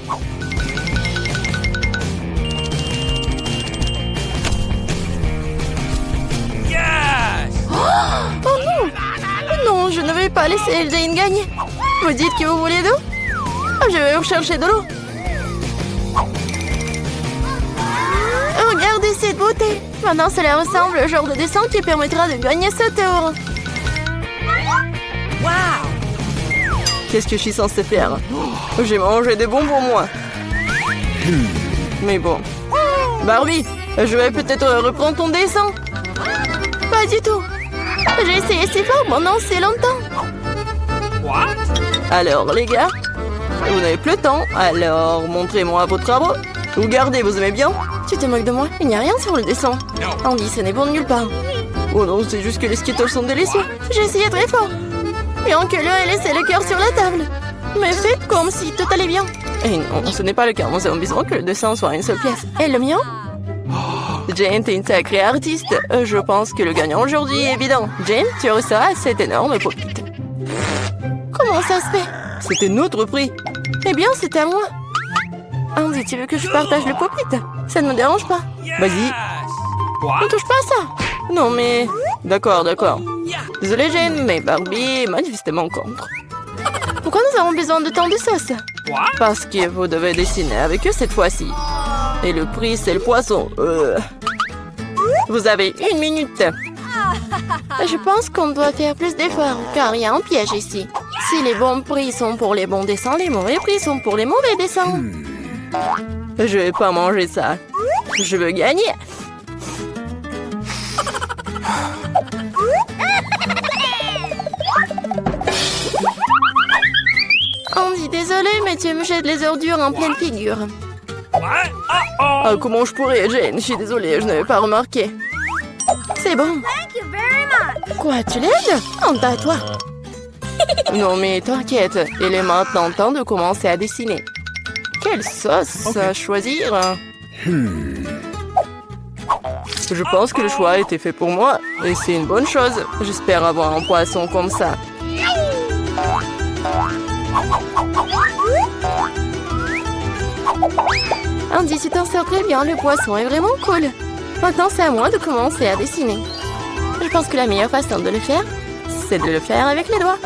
Oh non! Non, je ne vais pas laisser Jane gagner. Vous dites que vous voulez d'eau? Je vais vous chercher de l'eau. Regardez cette beauté. Maintenant, cela ressemble au genre de dessin qui permettra de gagner ce tour. Qu'est-ce que je suis censée faire? J'ai mangé des bonbons, moi. Mais bon. Barbie, je vais peut-être reprendre ton dessin. Pas du tout. J'ai essayé si fort pendant si longtemps. Alors, les gars, vous n'avez plus le temps. Alors, montrez-moi vos travaux. Vous gardez, vous aimez bien? Tu te moques de moi? Il n'y a rien sur le dessin. Andy, ce n'est bon de nulle part. Oh non, c'est juste que les Skittles sont délicieux. J'ai essayé très fort. Bien que l'eau ait laissé le cœur sur la table. Mais faites comme si tout allait bien. Et non, ce n'est pas le cas. Nous avons besoin que le dessin soit une seule pièce. Et le mien? Jane, t'es une sacrée artiste. Je pense que le gagnant aujourd'hui est évident. Jane, tu reçois cet énorme pop-it. Comment ça se fait? C'était notre prix. Eh bien, c'est à moi. Andy, tu veux que je partage le pop-it? Ça ne me dérange pas. Vas-y. Ne touche pas à ça. Non, mais... D'accord. Désolée, Jane, mais Barbie est manifestement contre. Pourquoi nous avons besoin de tant de sauce? Parce que vous devez dessiner avec eux cette fois-ci. Et le prix, c'est le poisson. Vous avez 1 minute. Je pense qu'on doit faire plus d'efforts, car il y a un piège ici. Si les bons prix sont pour les bons dessins, les mauvais prix sont pour les mauvais dessins. Je vais pas manger ça. Je veux gagner. tu me jettes les ordures en pleine figure. Ah, comment je pourrais, Jane? Je suis désolée, je n'avais pas remarqué. C'est bon. Quoi, tu l'aides? Honte à toi. Non, mais t'inquiète, il est maintenant temps de commencer à dessiner. Quelle sauce à choisir? Je pense que le choix a été fait pour moi, et c'est une bonne chose. J'espère avoir un poisson comme ça. Andy, tu t'en sors très bien, le poisson est vraiment cool. Maintenant, c'est à moi de commencer à dessiner. Je pense que la meilleure façon de le faire, c'est de le faire avec les doigts.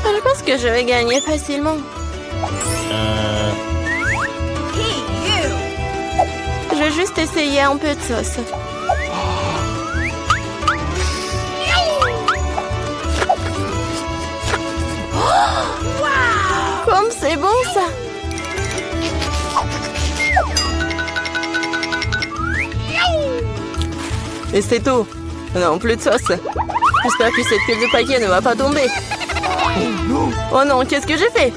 Je pense que je vais gagner facilement. Je vais juste essayer un peu de sauce. Comme c'est bon ça! Et c'est tout. Non, plus de sauce. J'espère que cette pile de paquets ne va pas tomber. Oh non, qu'est-ce que j'ai fait?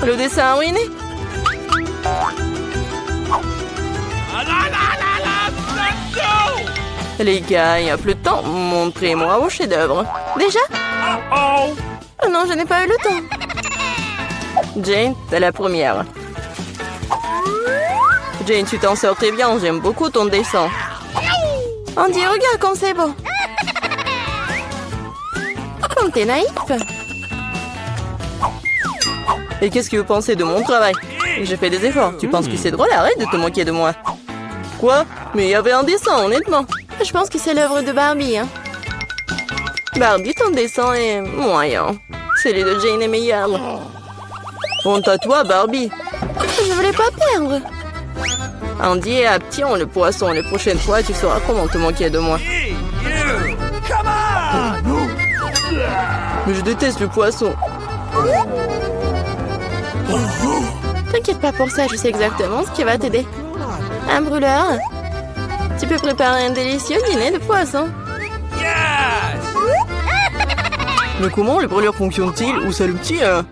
Le dessin a ruiné. Les gars, il n'y a plus de temps. Montrez-moi vos chefs-d'œuvre. Déjà? Oh non, je n'ai pas eu le temps. Jane, t'es la première. Jane, tu t'en sors très bien. J'aime beaucoup ton dessin. Andy, regarde comme c'est beau. Comme t'es naïf. Et qu'est-ce que vous pensez de mon travail? J'ai fait des efforts. Tu penses que c'est drôle? Arrête de te moquer de moi. Quoi? Mais il y avait un dessin, honnêtement. Je pense que c'est l'œuvre de Barbie. Hein. Barbie, ton dessin est moyen. Celui de Jane est meilleur. Honte à toi, Barbie. Je voulais pas perdre. Andy et Aption, le poisson. La prochaine fois, tu sauras comment te moquer de moi. Mais je déteste le poisson. T'inquiète pas pour ça, je sais exactement ce qui va t'aider. Un brûleur. Tu peux préparer un délicieux dîner de poisson. Mais comment le brûleur fonctionne-t-il? Où ça le tient?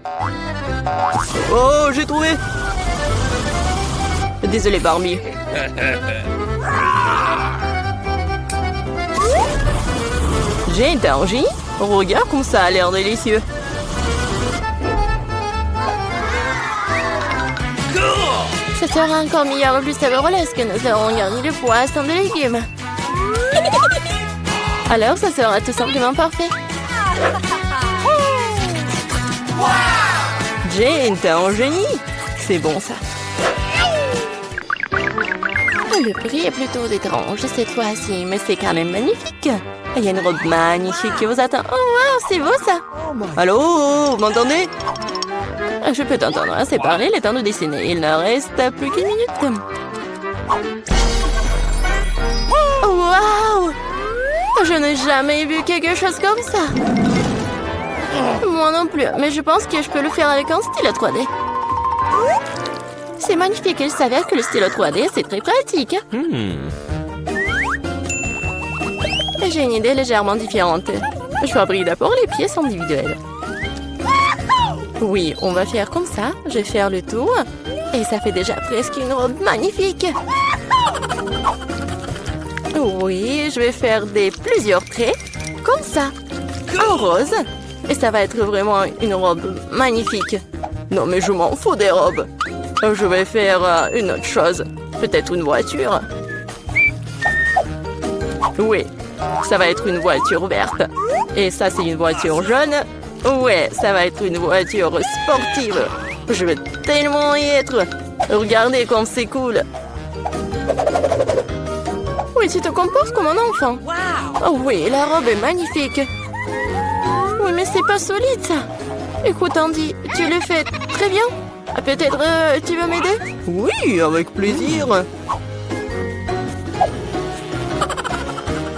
Oh, j'ai trouvé! Désolé, Barbie. J'ai une tangie. Regarde comme ça a l'air délicieux. Ça sera encore meilleur et plus savoureux lorsque nous aurons garni le poisson de légumes. Alors, ça sera tout simplement parfait. Jane, t'es un génie. C'est bon, ça. Le prix est plutôt étrange cette fois-ci, mais c'est quand même magnifique. Il y a une robe magnifique qui vous attend. Oh, wow, c'est beau, ça. Allô, vous m'entendez? Je peux t'entendre assez parler, il est temps de dessiner. Il ne reste plus qu'une minute. Waouh! Je n'ai jamais vu quelque chose comme ça. Moi non plus, mais je pense que je peux le faire avec un stylo 3D. C'est magnifique, il s'avère que le stylo 3D, c'est très pratique. J'ai une idée légèrement différente. Je fabrique d'abord les pièces individuelles. Oui, on va faire comme ça. Je vais faire le tour. Et ça fait déjà presque une robe magnifique. Oui, je vais faire plusieurs traits. Comme ça. En rose. Et ça va être vraiment une robe magnifique. Non, mais je m'en fous des robes. Je vais faire une autre chose. Peut-être une voiture. Oui, ça va être une voiture verte. Et ça, c'est une voiture jaune. Ouais, ça va être une voiture sportive. Je vais tellement y être. Regardez comme c'est cool. Oui, tu te comportes comme un enfant. Oh oui, la robe est magnifique. Oui, mais c'est pas solide, ça. Écoute, Andy, tu le fais très bien. Peut-être tu veux m'aider? Oui, avec plaisir.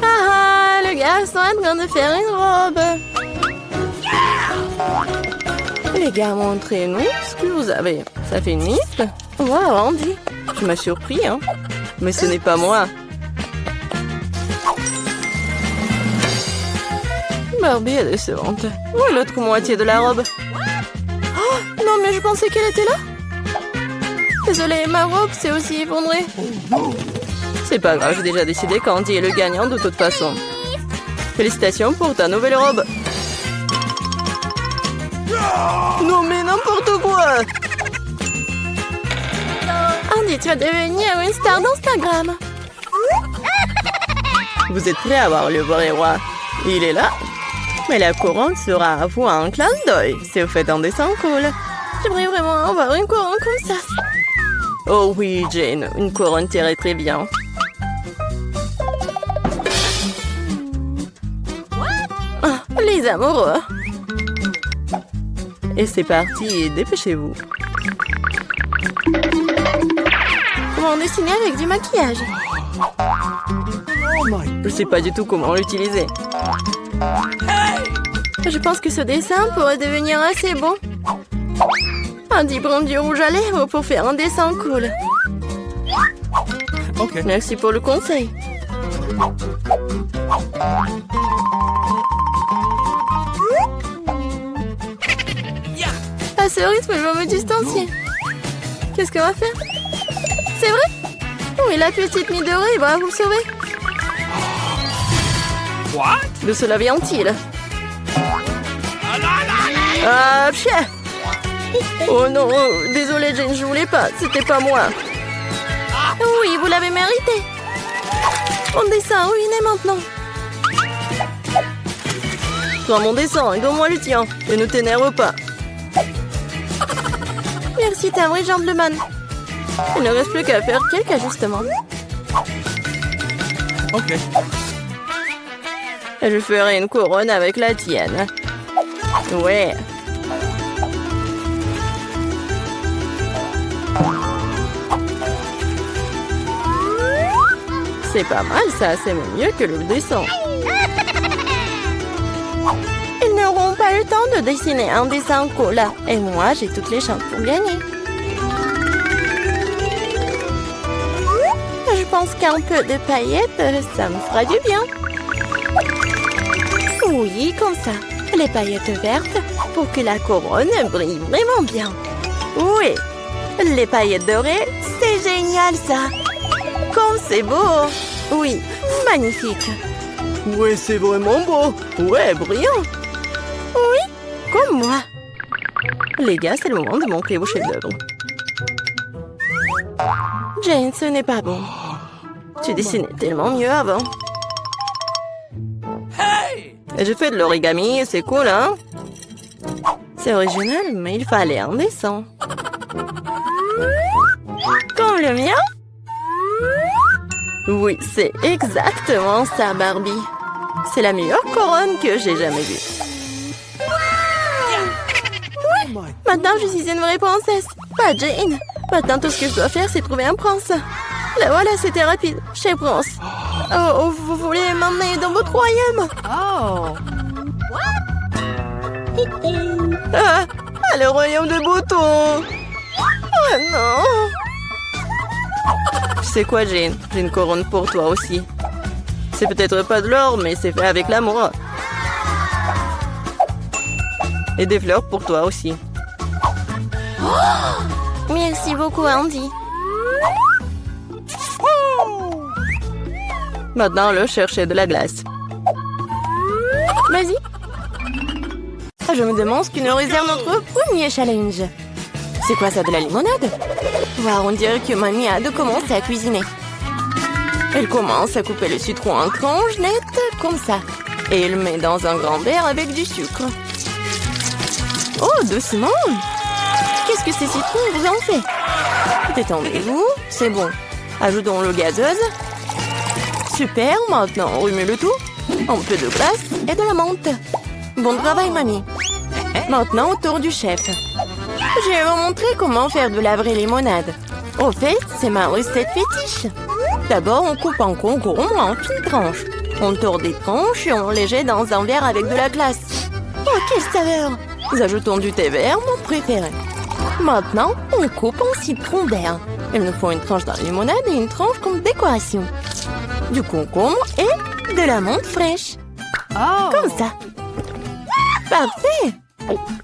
Ah, le garçon est en train de faire une robe. Les gars, montrez-nous ce que vous avez. Ça fait une liste. Wow, Andy, tu m'as surpris, hein? Mais ce n'est pas moi. Barbie est décevante. Où est l'autre moitié de la robe? Oh, non, mais je pensais qu'elle était là. Désolée, ma robe s'est aussi effondrée. C'est pas grave, j'ai déjà décidé qu'Andy est le gagnant de toute façon. Félicitations pour ta nouvelle robe. Non mais n'importe quoi! Andy, tu vas devenir une star d'Instagram. Vous êtes prêts à voir le vrai roi? Il est là. Mais la couronne sera à vous en clin d'œil. Si vous faites un dessin cool. J'aimerais vraiment avoir une couronne comme ça. Oh oui, Jane, une couronne t'irait très bien. Ah, les amoureux. Et c'est parti, dépêchez-vous. Comment dessiner avec du maquillage? Je sais pas du tout comment l'utiliser. Je pense que ce dessin pourrait devenir assez beau. Un diplôme du rouge à lèvres pour faire un dessin cool. Ok. Merci pour le conseil. À ce rythme, je vais me distancier. Qu'est-ce qu'on va faire? C'est vrai? Oui, la petite Midori va vous sauver. De cela vient-il? Ah, chien! Oh non, désolé Jane, je voulais pas, c'était pas moi. Oui, vous l'avez mérité. Mon dessin ruiné maintenant. Prends mon dessin et donne-moi le tien. Et ne t'énerve pas. Merci, t'es un vrai gentleman. Il ne reste plus qu'à faire quelques ajustements. Ok. Je ferai une couronne avec la tienne. Ouais. C'est pas mal ça, c'est mieux que le dessin. Ils n'auront pas le temps de dessiner un dessin cool. Et moi, j'ai toutes les chances pour gagner. Je pense qu'un peu de paillettes, ça me fera du bien. Oui, comme ça. Les paillettes vertes pour que la couronne brille vraiment bien. Oui, les paillettes dorées, c'est génial ça. Comme c'est beau. Oui, magnifique. Oui, c'est vraiment beau. Ouais, brillant. Oui, comme moi. Les gars, c'est le moment de montrer vos chefs-d'œuvre. Jane, ce n'est pas bon. Tu dessinais tellement mieux avant. Et j'ai fait de l'origami, c'est cool, hein? C'est original, mais il fallait un dessin. Comme le mien? Oui, c'est exactement ça, Barbie. C'est la meilleure couronne que j'ai jamais vue. Oui, maintenant je suis une vraie princesse, pas Jane. Maintenant tout ce que je dois faire, c'est trouver un prince. Là voilà, c'était rapide. Chez Prince. Oh, vous voulez m'emmener dans votre royaume? Oh. Ah, le royaume de Bouton. Oh non. Tu sais quoi, Jane? J'ai une couronne pour toi aussi. C'est peut-être pas de l'or, mais c'est fait avec l'amour. Et des fleurs pour toi aussi. Oh, merci beaucoup, Andy. Maintenant, le chercher de la glace. Vas-y. Je me demande ce que nous réserve notre premier challenge. C'est quoi ça, de la limonade? Wow, on dirait que mamie a de commencer à cuisiner. Elle commence à couper le citron en tranches nettes, comme ça. Et elle met dans un grand verre avec du sucre. Oh, doucement! Qu'est-ce que ces citrons vous en fait? Détendez-vous, c'est bon. Ajoutons l'eau gazeuse. Super, maintenant on remet le tout. Un peu de glace et de la menthe. Bon travail, mamie. Maintenant, au tour du chef. Je vais vous montrer comment faire de la vraie limonade. Au fait, c'est ma recette fétiche. D'abord, on coupe en concombre en fines tranches. On tord des tranches et on les jette dans un verre avec de la glace. Oh, quelle saveur! Nous ajoutons du thé vert, mon préféré. Maintenant, on coupe en citron vert. Il nous faut une tranche de limonade et une tranche comme décoration. Du concombre et de la menthe fraîche. Comme ça. parfait!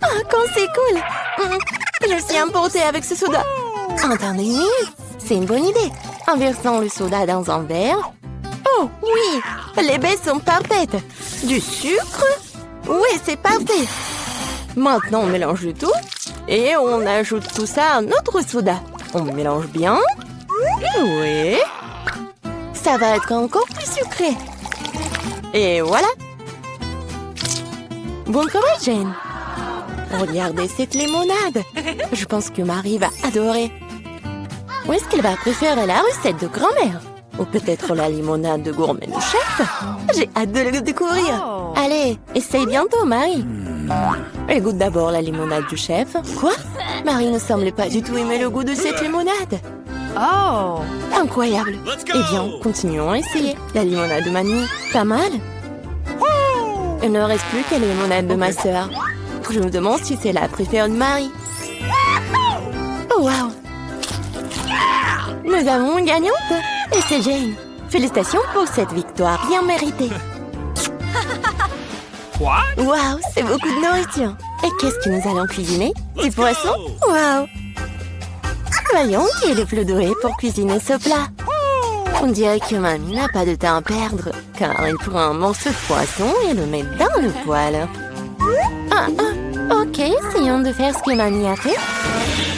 Ah, quand c'est cool! Je suis emportée avec ce soda. Attendez une minute, c'est une bonne idée. En versant le soda dans un verre. Oh, oui! Les baies sont parfaites. Du sucre? Oui, c'est parfait. Maintenant, on mélange le tout. Et on ajoute tout ça à notre soda. On mélange bien. Oui. Ça va être encore plus sucré. Et voilà. Bon travail, Jane. Regardez cette limonade. Je pense que Marie va adorer. Ou est-ce qu'elle va préférer la recette de grand-mère? Ou peut-être la limonade de gourmet du chef? J'ai hâte de le découvrir. Allez, essaye bientôt, Marie. Elle goûte d'abord la limonade du chef. Quoi? Marie ne semble pas du tout aimer le goût de cette limonade. Oh! Incroyable. Eh bien, continuons à essayer. La limonade de Mamie, pas mal. Il ne reste plus que la limonade de ma sœur. Je me demande si c'est la préférée de Marie. Oh, wow! Nous avons une gagnante. Et c'est Jane. Félicitations pour cette victoire bien méritée. Wow, c'est beaucoup de nourriture. Et qu'est-ce que nous allons cuisiner? Du poisson? Wow! Voyons qui est le plus doué pour cuisiner ce plat. On dirait que Mamie n'a pas de temps à perdre, car elle prend un morceau de poisson et le met dans le poêle. Ok, essayons de faire ce que Mamie a fait.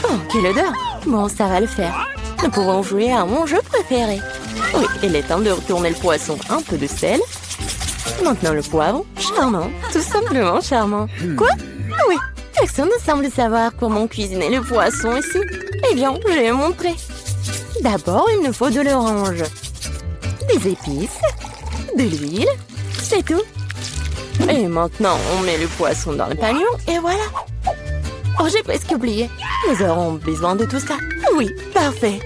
Oh, quelle odeur! Bon, ça va le faire. Nous pourrons jouer à mon jeu préféré. Oui, il est temps de retourner le poisson. Un peu de sel. Maintenant le poivre. Charmant, tout simplement charmant. Quoi? Oui, personne ne semble savoir comment cuisiner le poisson ici. Eh bien, je vais montrer. D'abord, il nous faut de l'orange, des épices, de l'huile, c'est tout. Et maintenant, on met le poisson dans le panier et voilà. Oh, j'ai presque oublié. Nous aurons besoin de tout ça. Oui, parfait.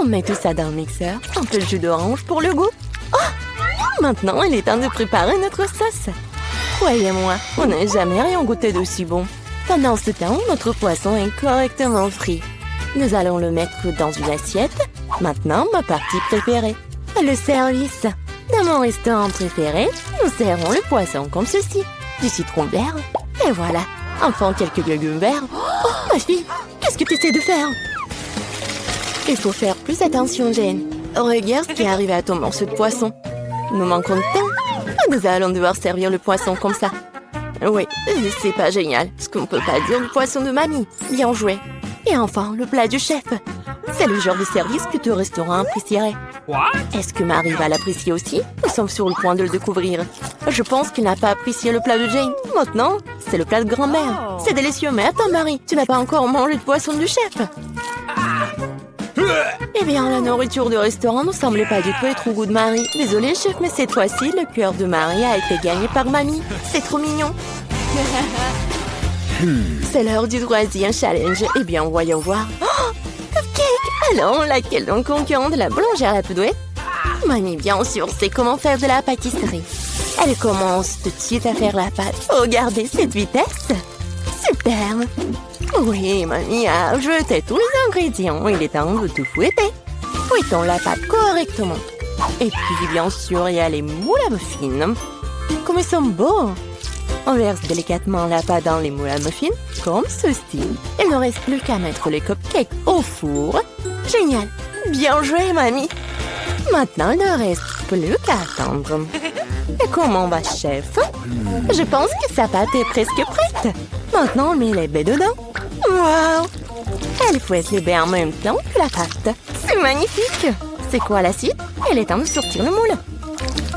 On met tout ça dans le mixeur. Un peu de jus d'orange pour le goût. Oh! Maintenant, il est temps de préparer notre sauce. Croyez-moi, on n'a jamais rien goûté d'aussi bon. Pendant ce temps, notre poisson est correctement frit. Nous allons le mettre dans une assiette. Maintenant, ma partie préférée, le service. Dans mon restaurant préféré, nous serrons le poisson comme ceci. Du citron vert. Et voilà. Enfin, quelques légumes verts. Oh, ma fille, qu'est-ce que tu essaies de faire? Il faut faire plus attention, Jane. Regarde ce qui arrive à ton morceau de poisson. Nous manquons de temps. Nous allons devoir servir le poisson comme ça. Oui, c'est pas génial. Ce qu'on peut pas dire du poisson de Mamie. Bien joué. Et enfin, le plat du chef. C'est le genre de service que ton restaurant apprécierait. Est-ce que Marie va l'apprécier aussi? Nous sommes sur le point de le découvrir. Je pense qu'il n'a pas apprécié le plat de Jane. Maintenant, c'est le plat de grand-mère. C'est délicieux, mais attends, Marie, tu n'as pas encore mangé de poisson du chef. Eh bien, la nourriture du restaurant ne semblait pas du tout être au goût de Marie. Désolée, chef, mais cette fois-ci, le cœur de Marie a été gagné par Mamie. C'est trop mignon. C'est l'heure du troisième challenge. Eh bien, voyons voir. Oh, cupcake! Alors, laquelle donc concurrente de la boulangère la plus douée? Mamie, bien sûr, sait comment faire de la pâtisserie. Elle commence tout de suite à faire la pâte. Regardez cette vitesse! Superbe! Oui, Mamie a jeté tous les ingrédients. Il est temps de tout fouetter. Fouettons la pâte correctement. Et puis, bien sûr, il y a les moules à muffins. Comme ils sont beaux! On verse délicatement la pâte dans les moules à muffins, comme ceci. Il ne reste plus qu'à mettre les cupcakes au four. Génial! Bien joué, Mamie! Maintenant, il ne reste plus qu'à attendre. Et comment va, chef? Je pense que sa pâte est presque prête. Maintenant, on met les baies dedans. Wow! Elle fouette les baies en même temps que la pâte. C'est magnifique! C'est quoi la suite? Il est temps de sortir le moule.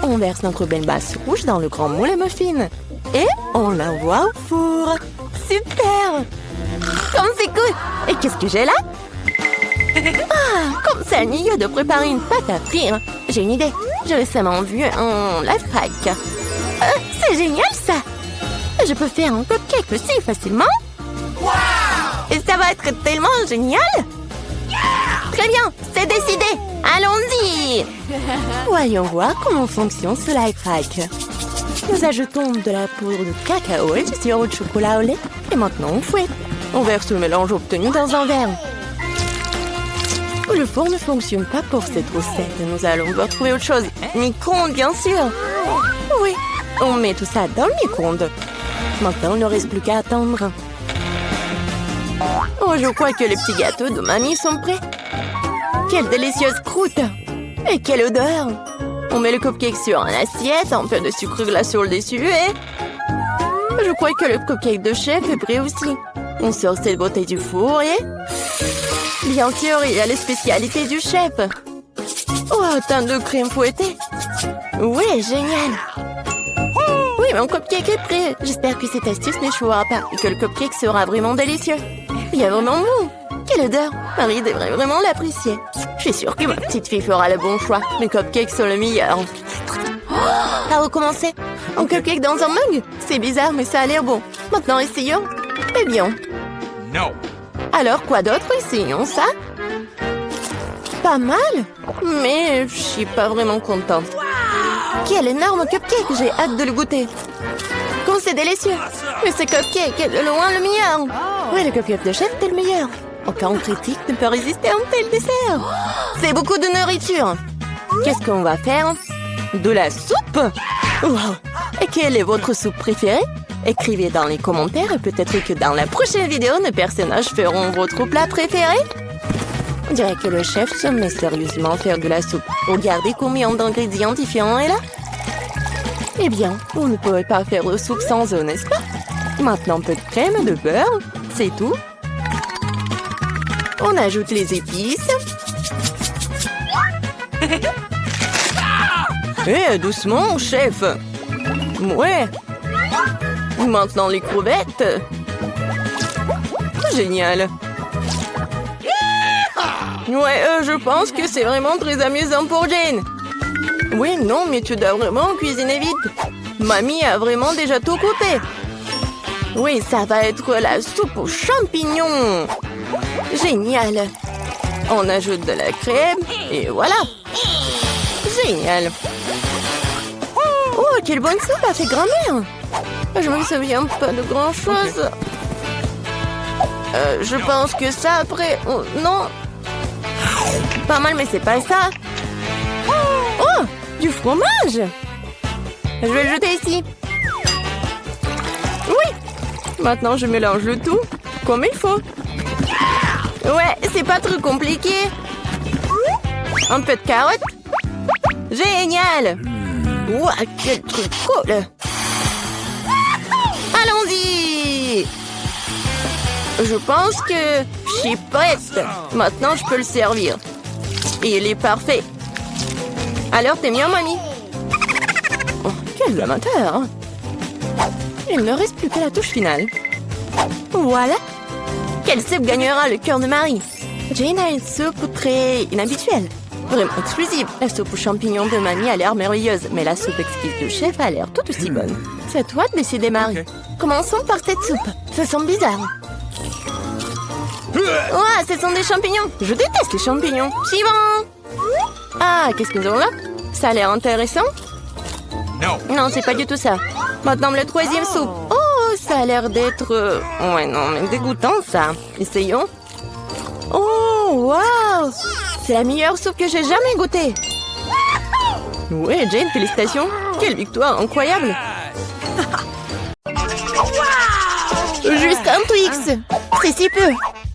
On verse notre belle base rouge dans le grand moule à muffins. Et on l'envoie au four. Super! Comme c'est cool! Et qu'est-ce que j'ai là? Ah, comme c'est ennuyeux de préparer une pâte à frire. J'ai une idée. J'ai récemment vu un lifehack. C'est génial ça! Je peux faire un cupcake aussi facilement. Wow! Et ça va être tellement génial! Yeah! Très bien, c'est décidé. Allons-y! Voyons voir comment fonctionne ce lifehack. Nous ajoutons de la poudre de cacao et du sirop de chocolat au lait. Et maintenant on fouette. On verse le mélange obtenu dans un verre. Le four ne fonctionne pas pour cette recette. Nous allons devoir trouver autre chose. Micro-ondes, bien sûr. Oui, on met tout ça dans le micro-ondes. Maintenant, il ne reste plus qu'à attendre. Oh, je crois que les petits gâteaux de mamie sont prêts. Quelle délicieuse croûte! Et quelle odeur! On met le cupcake sur une assiette, un peu de sucre glacé au-dessus et... Je crois que le cupcake de chef est prêt aussi. On sort cette beauté du four et... Bien sûr, il y a les spécialités du chef. Oh, tant de crème fouettée. Oui, génial. Oui, mon cupcake est prêt. J'espère que cette astuce n'échouera pas et que le cupcake sera vraiment délicieux. Il y a vraiment bon. Quelle odeur! Marie devrait vraiment l'apprécier. Je suis sûre que ma petite fille fera le bon choix. Mes cupcakes sont le meilleur. À recommencer. Un cupcake dans un mug? C'est bizarre, mais ça a l'air bon. Maintenant, essayons. Eh bien. No. Alors, quoi d'autre? Essayons ça. Pas mal, mais je suis pas vraiment contente. Quel énorme cupcake! J'ai hâte de le goûter. Comme c'est délicieux! Mais ce cupcake est de loin le meilleur! Ouais, le cupcake de chef est le meilleur! Aucun critique ne peut résister à un tel dessert! C'est beaucoup de nourriture! Qu'est-ce qu'on va faire? De la soupe? Wow. Et quelle est votre soupe préférée? Écrivez dans les commentaires et peut-être que dans la prochaine vidéo, nos personnages feront votre plat préféré. On dirait que le chef se met sérieusement à faire de la soupe. Regardez combien d'ingrédients différents est là. Eh bien, vous ne pouvez pas faire de soupe sans eux, n'est-ce pas? Maintenant, un peu de crème et de beurre, c'est tout. On ajoute les épices. Eh, doucement, chef. Ouais. Maintenant, les crevettes. Génial. Ouais, je pense que c'est vraiment très amusant pour Jane. Oui, non, mais tu dois vraiment cuisiner vite. Mamie a vraiment déjà tout coupé. Oui, ça va être la soupe aux champignons. Génial. On ajoute de la crème et voilà. Génial. Oh, quelle bonne soupe a fait grand-mère. Je me souviens pas de grand-chose. Je pense que ça après... Oh, non. Pas mal, mais c'est pas ça. Oh, du fromage. Je vais le jeter ici. Oui. Maintenant, je mélange le tout comme il faut. Ouais, c'est pas trop compliqué. Un peu de carotte. Génial. Ouah, quel truc cool. Allons-y. Je pense que je suis prête. Maintenant, je peux le servir. Et il est parfait. Alors, t'es bien, mamie? Oh, quel amateur! Il ne reste plus que la touche finale. Voilà. Quelle soupe gagnera le cœur de Marie? Jane a une soupe très inhabituelle. Vraiment exclusive. La soupe aux champignons de mamie a l'air merveilleuse, mais la soupe exquise du chef a l'air tout aussi bonne. C'est à toi de décider, Marie. Okay. Commençons par cette soupe. Ça semble bizarre. Oh, ce sont des champignons. Je déteste les champignons. Suivant. Ah, qu'est-ce que nous avons là? Ça a l'air intéressant. Non, c'est pas du tout ça. Maintenant, le troisième soupe. Oh, ça a l'air d'être... Ouais, non, mais dégoûtant, ça. Essayons. Oh, waouh! C'est la meilleure soupe que j'ai jamais goûtée. Ouais, Jane, félicitations. Quelle victoire incroyable. Juste un Twix. C'est si peu.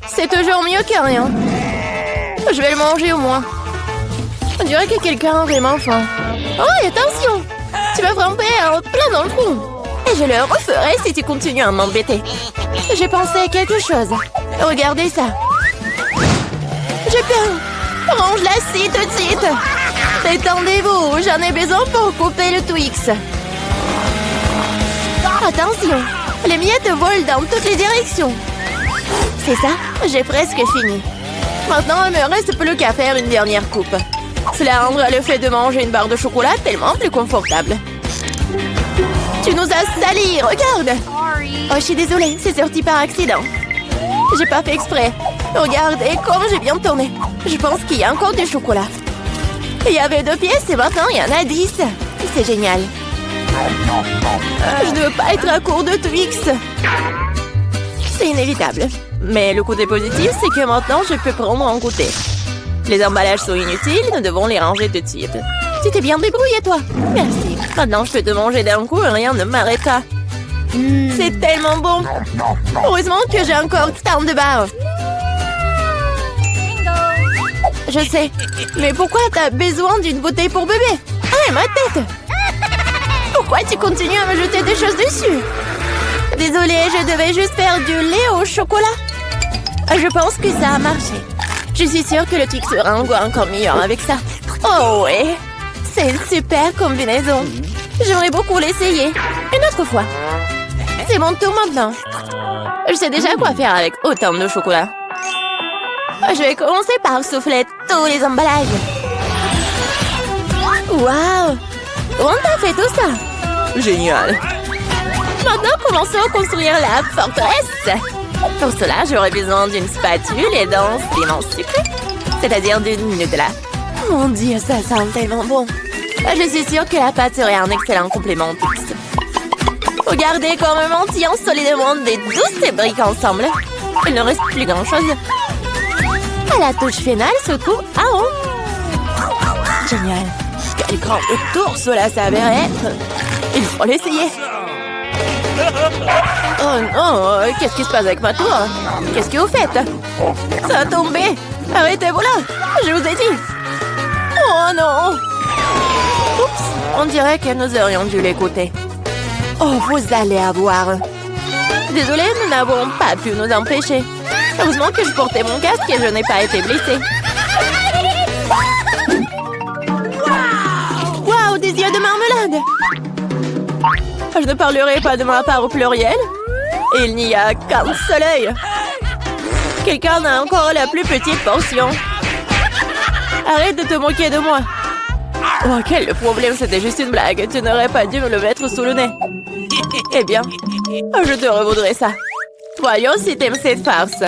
C'est toujours mieux que rien. Je vais le manger au moins. On dirait que quelqu'un a vraiment faim. Oh, et attention! Tu vas frapper un plein dans le front. Et je le referai si tu continues à m'embêter. J'ai pensé à quelque chose. Regardez ça. J'ai peur. Range la scie tout de suite. Détendez-vous, j'en ai besoin pour couper le Twix. Attention, les miettes volent dans toutes les directions. C'est ça, j'ai presque fini. Maintenant, il me reste plus qu'à faire une dernière coupe. Cela rendra le fait de manger une barre de chocolat tellement plus confortable. Tu nous as salis, regarde! Oh, je suis désolée, c'est sorti par accident. J'ai pas fait exprès. Regardez comme j'ai bien tourné. Je pense qu'il y a encore du chocolat. Il y avait 2 pièces et maintenant il y en a 10. C'est génial. Je ne veux pas être à court de Twix. C'est inévitable. Mais le côté positif, c'est que maintenant je peux prendre en goûter. Les emballages sont inutiles, nous devons les ranger tout de suite. Tu t'es bien débrouillé, toi. Merci. Maintenant, je peux te manger d'un coup et rien ne m'arrêtera. C'est tellement bon. Heureusement que j'ai encore tant de barres. Je sais. Mais pourquoi t'as besoin d'une bouteille pour bébé? Ah, ma tête! Pourquoi tu continues à me jeter des choses dessus? Désolée, je devais juste faire du lait au chocolat. Je pense que ça a marché. Je suis sûre que le truc sera encore meilleur avec ça. Oh ouais! C'est une super combinaison. J'aimerais beaucoup l'essayer. Une autre fois. C'est mon tour maintenant. Je sais déjà quoi faire avec autant de chocolat. Je vais commencer par souffler tous les emballages. Waouh! On t'a fait tout ça? Génial! Maintenant, commençons à construire la forteresse. Pour cela, j'aurai besoin d'une spatule et d'un piment sucré. C'est-à-dire d'une Nutella. Mon Dieu, ça sent tellement bon. Je suis sûre que la pâte serait un excellent complément au fixe. Regardez comme on tient solidement des douces briques ensemble. Il ne reste plus grand-chose. À la touche finale se trouve un rond. Génial. Quel grand tour cela s'avérait être. Il faut l'essayer. Oh non, qu'est-ce qui se passe avec ma tour? Qu'est-ce que vous faites? Ça a tombé. Arrêtez-vous là. Je vous ai dit. Oh non. Oups, on dirait que nous aurions dû l'écouter. Oh, vous allez avoir. Désolée, nous n'avons pas pu nous empêcher. Heureusement que je portais mon casque et je n'ai pas été blessée. Waouh, des yeux de marmelade! Je ne parlerai pas de ma part au pluriel. Il n'y a qu'un seul œil. Quelqu'un a encore la plus petite portion. Arrête de te moquer de moi. Oh, quel problème, c'était juste une blague. Tu n'aurais pas dû me le mettre sous le nez. Eh bien, je te revaudrai ça. Voyons si t'aimes cette farce.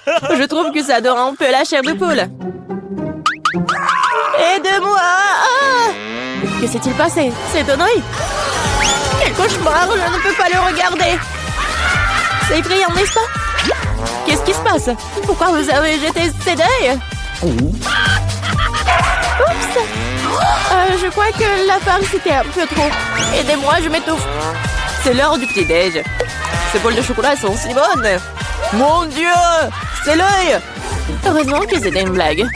Je trouve que ça dort un peu la chair de poule. Aide-moi! Ah! Que s'est-il passé? C'est étonnant. Quel cauchemar! Je ne peux pas le regarder. C'est effrayant, n'est-ce pas? Qu'est-ce qui se passe? Pourquoi vous avez jeté ces deuils? Oups! Je crois que la farce était un peu trop. Aidez-moi, je m'étouffe. C'est l'heure du petit-déj. Ces bols de chocolat sont si bonnes. Mon Dieu! C'est l'œil! Heureusement que c'était une blague.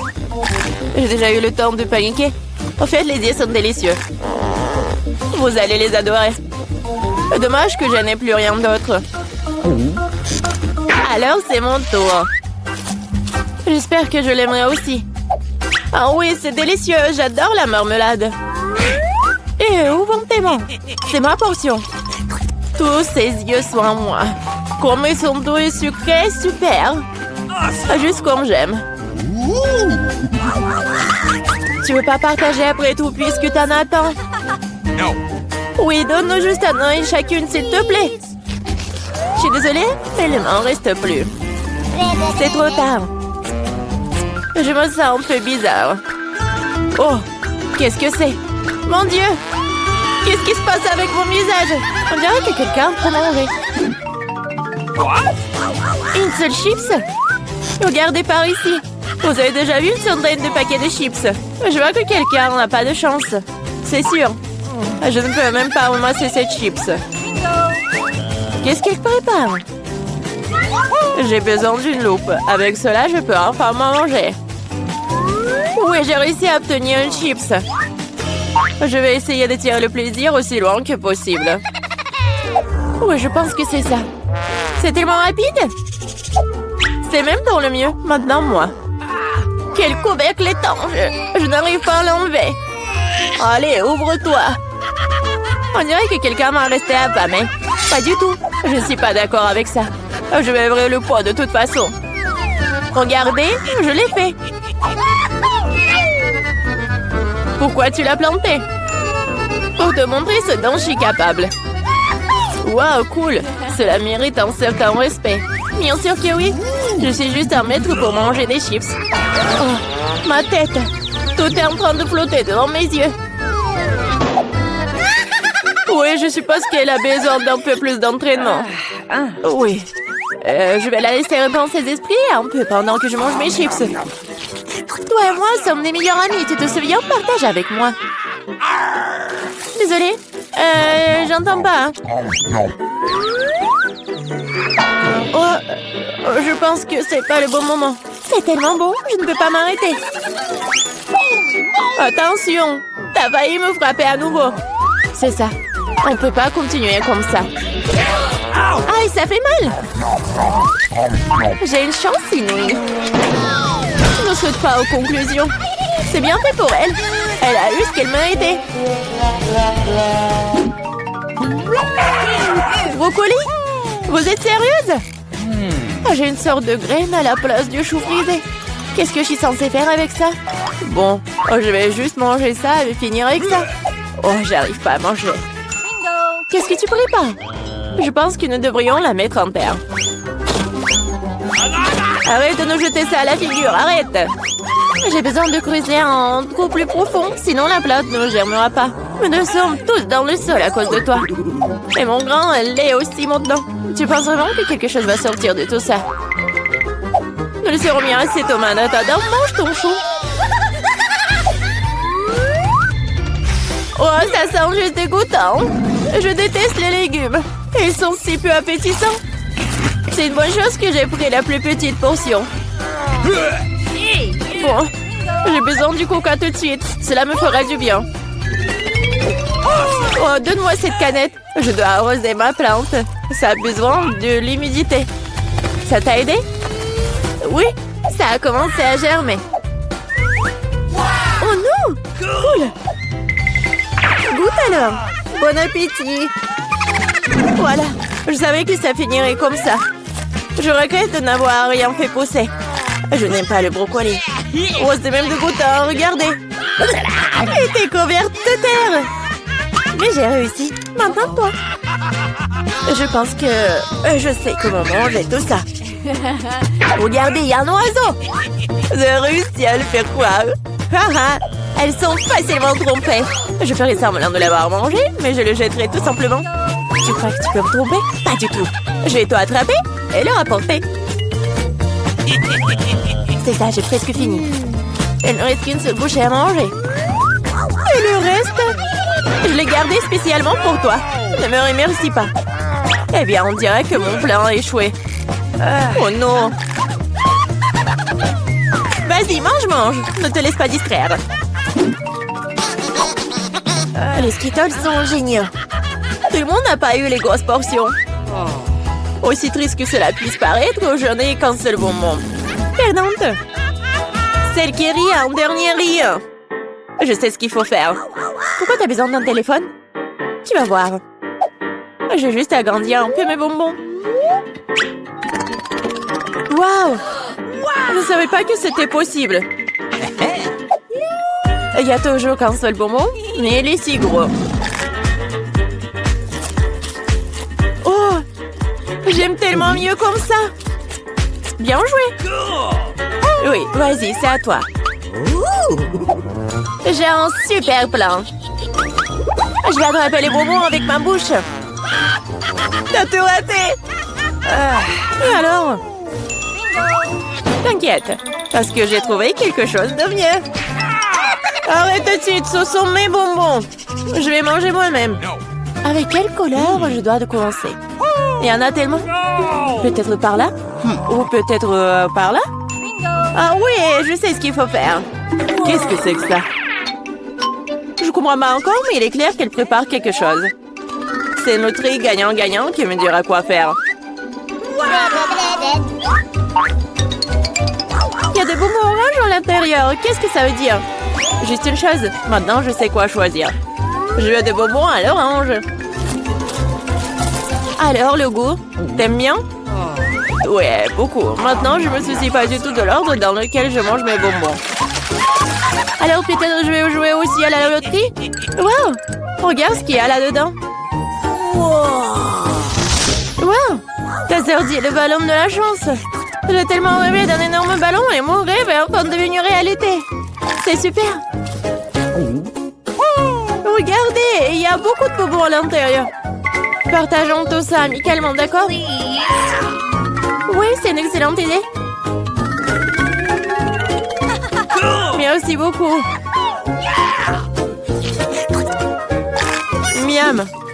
J'ai déjà eu le temps de paniquer. En fait, les yeux sont délicieux. Vous allez les adorer. Dommage que je n'ai plus rien d'autre. Alors, c'est mon tour. J'espère que je l'aimerai aussi. Ah oui, c'est délicieux. J'adore la marmelade. Et où vont tes mains? C'est ma portion. Tous ces yeux sont à moi. Comme ils sont doux et sucrés, super. Juste comme j'aime. Tu veux pas partager après tout puisque t'en as tant? Non. Oui, donne-nous juste un œil chacune, s'il te plaît. Je suis désolée, mais il m'en reste plus. C'est trop tard. Je me sens un peu bizarre. Oh, qu'est-ce que c'est? Mon Dieu! Qu'est-ce qui se passe avec mon visage? On dirait que quelqu'un prend à manger. Une seule chips? Regardez par ici. Vous avez déjà vu une centaine de paquets de chips? Je vois que quelqu'un n'a pas de chance. C'est sûr. Je ne peux même pas ramasser cette chips. Qu'est-ce qu'elle prépare? J'ai besoin d'une loupe. Avec cela, je peux enfin manger. Oui, j'ai réussi à obtenir une chips. Je vais essayer de tirer le plaisir aussi loin que possible. Oui, je pense que c'est ça. C'est tellement rapide. C'est même pour le mieux. Maintenant, moi. Quel couvercle étanche. Je n'arrive pas à l'enlever. Allez, ouvre-toi. On dirait que quelqu'un m'a resté affamé. Pas du tout. Je ne suis pas d'accord avec ça. Je vais ouvrir le pot de toute façon. Regardez, je l'ai fait. Pourquoi tu l'as planté? Pour te montrer ce dont je suis capable. Waouh, cool. Cela mérite un certain respect. Bien sûr que oui. Je suis juste un maître pour manger des chips. Oh, ma tête. Tout est en train de flotter devant mes yeux. Oui, je suppose qu'elle a besoin d'un peu plus d'entraînement. Oui. Je vais la laisser reprendre ses esprits un peu pendant que je mange mes chips. Toi et moi sommes des meilleurs amis, tu te souviens? Partage avec moi. Désolée, J'entends pas. Je pense que c'est pas le bon moment. C'est tellement bon, je ne peux pas m'arrêter. Attention, t'as failli me frapper à nouveau. C'est ça. On peut pas continuer comme ça. Aïe, ça fait mal. J'ai une chance inouïe. Je ne saute pas aux conclusions. C'est bien fait pour elle. Elle a eu ce qu'elle méritait. Brocoli? Vous êtes sérieuse? J'ai une sorte de graine à la place du chou frisé. Qu'est-ce que je suis censée faire avec ça? Bon, je vais juste manger ça et finir avec ça. Oh, j'arrive pas à manger. Qu'est-ce que tu prépares? Je pense que nous devrions la mettre en terre. Arrête de nous jeter ça à la figure, arrête! J'ai besoin de creuser un trou plus profond, sinon la plante ne germera pas. Nous sommes tous dans le sol à cause de toi. Et mon grand, elle l'est aussi maintenant. Tu penses vraiment que quelque chose va sortir de tout ça? Nous le serons bien assez, Thomas. En attendant, mange ton chou. Oh, ça sent juste dégoûtant. Je déteste les légumes. Ils sont si peu appétissants. C'est une bonne chose que j'ai pris la plus petite portion. Bon, j'ai besoin du coca tout de suite. Cela me fera du bien. Oh, donne-moi cette canette. Je dois arroser ma plante. Ça a besoin de l'humidité. Ça t'a aidé? Oui, ça a commencé à germer. Oh non! Cool! Goûte alors. Bon appétit. Voilà, je savais que ça finirait comme ça. Je regrette de n'avoir rien fait pousser. Je n'aime pas le brocoli. Oh, c'est même dégoûtant, regardez. Et t'es couverte de terre. Mais j'ai réussi. Maintenant, toi. Je pense que je sais comment manger tout ça. Regardez, il y a un oiseau. J'ai réussi à le faire croire. Elles sont facilement trompées. Je ferai semblant de l'avoir mangé, mais je le jetterai tout simplement. Tu crois que tu peux me tromper? Pas du tout. Je vais t'attraper et le rapporter. C'est ça, j'ai presque fini. Il ne reste qu'une seule bouchée à manger. Et le reste? Je l'ai gardé spécialement pour toi. Ne me remercie pas. Eh bien, on dirait que mon plan a échoué. Oh non! Vas-y, mange. Ne te laisse pas distraire. Les Skittles sont géniaux. Tout le monde n'a pas eu les grosses portions. Aussi triste que cela puisse paraître, je n'ai qu'un seul bonbon. Perdante. Celle qui rit en dernier rit. Je sais ce qu'il faut faire. Pourquoi t'as besoin d'un téléphone? Tu vas voir. J'ai juste agrandi un peu mes bonbons. Waouh! Je ne savais pas que c'était possible. Il y a toujours qu'un seul bonbon, mais il est si gros. Oh! J'aime tellement mieux comme ça. Bien joué. Oui, vas-y, c'est à toi. J'ai un super plan. Je vais attraper les bonbons avec ma bouche. T'as tout raté. Et alors? T'inquiète, parce que j'ai trouvé quelque chose de mieux. Arrête tout de suite, ce sont mes bonbons. Je vais manger moi-même. Avec quelle couleur je dois commencer? Il y en a tellement. Peut-être par là? Ou peut-être par là? Ah oui, je sais ce qu'il faut faire. Qu'est-ce que c'est que ça? Je comprends pas encore, mais il est clair qu'elle prépare quelque chose. C'est notre gagnant-gagnant qui me dira quoi faire. Il y a des bonbons oranges à l'intérieur. Qu'est-ce que ça veut dire? Juste une chose. Maintenant, je sais quoi choisir. Je veux des bonbons à l'orange. Alors, le goût? T'aimes bien? Ouais, beaucoup. Maintenant, je me soucie pas du tout de l'ordre dans lequel je mange mes bonbons. Alors, peut-être je vais jouer aussi à la loterie? Wow! Regarde ce qu'il y a là-dedans. Wow! T'as sorti le ballon de la chance. J'ai tellement rêvé d'un énorme ballon et mon rêve est enfin devenu réalité. C'est super. Regardez, il y a beaucoup de bonbons à l'intérieur. Partageons tout ça amicalement, d'accord? Oui, c'est une excellente idée. Merci beaucoup. Miam. flamme.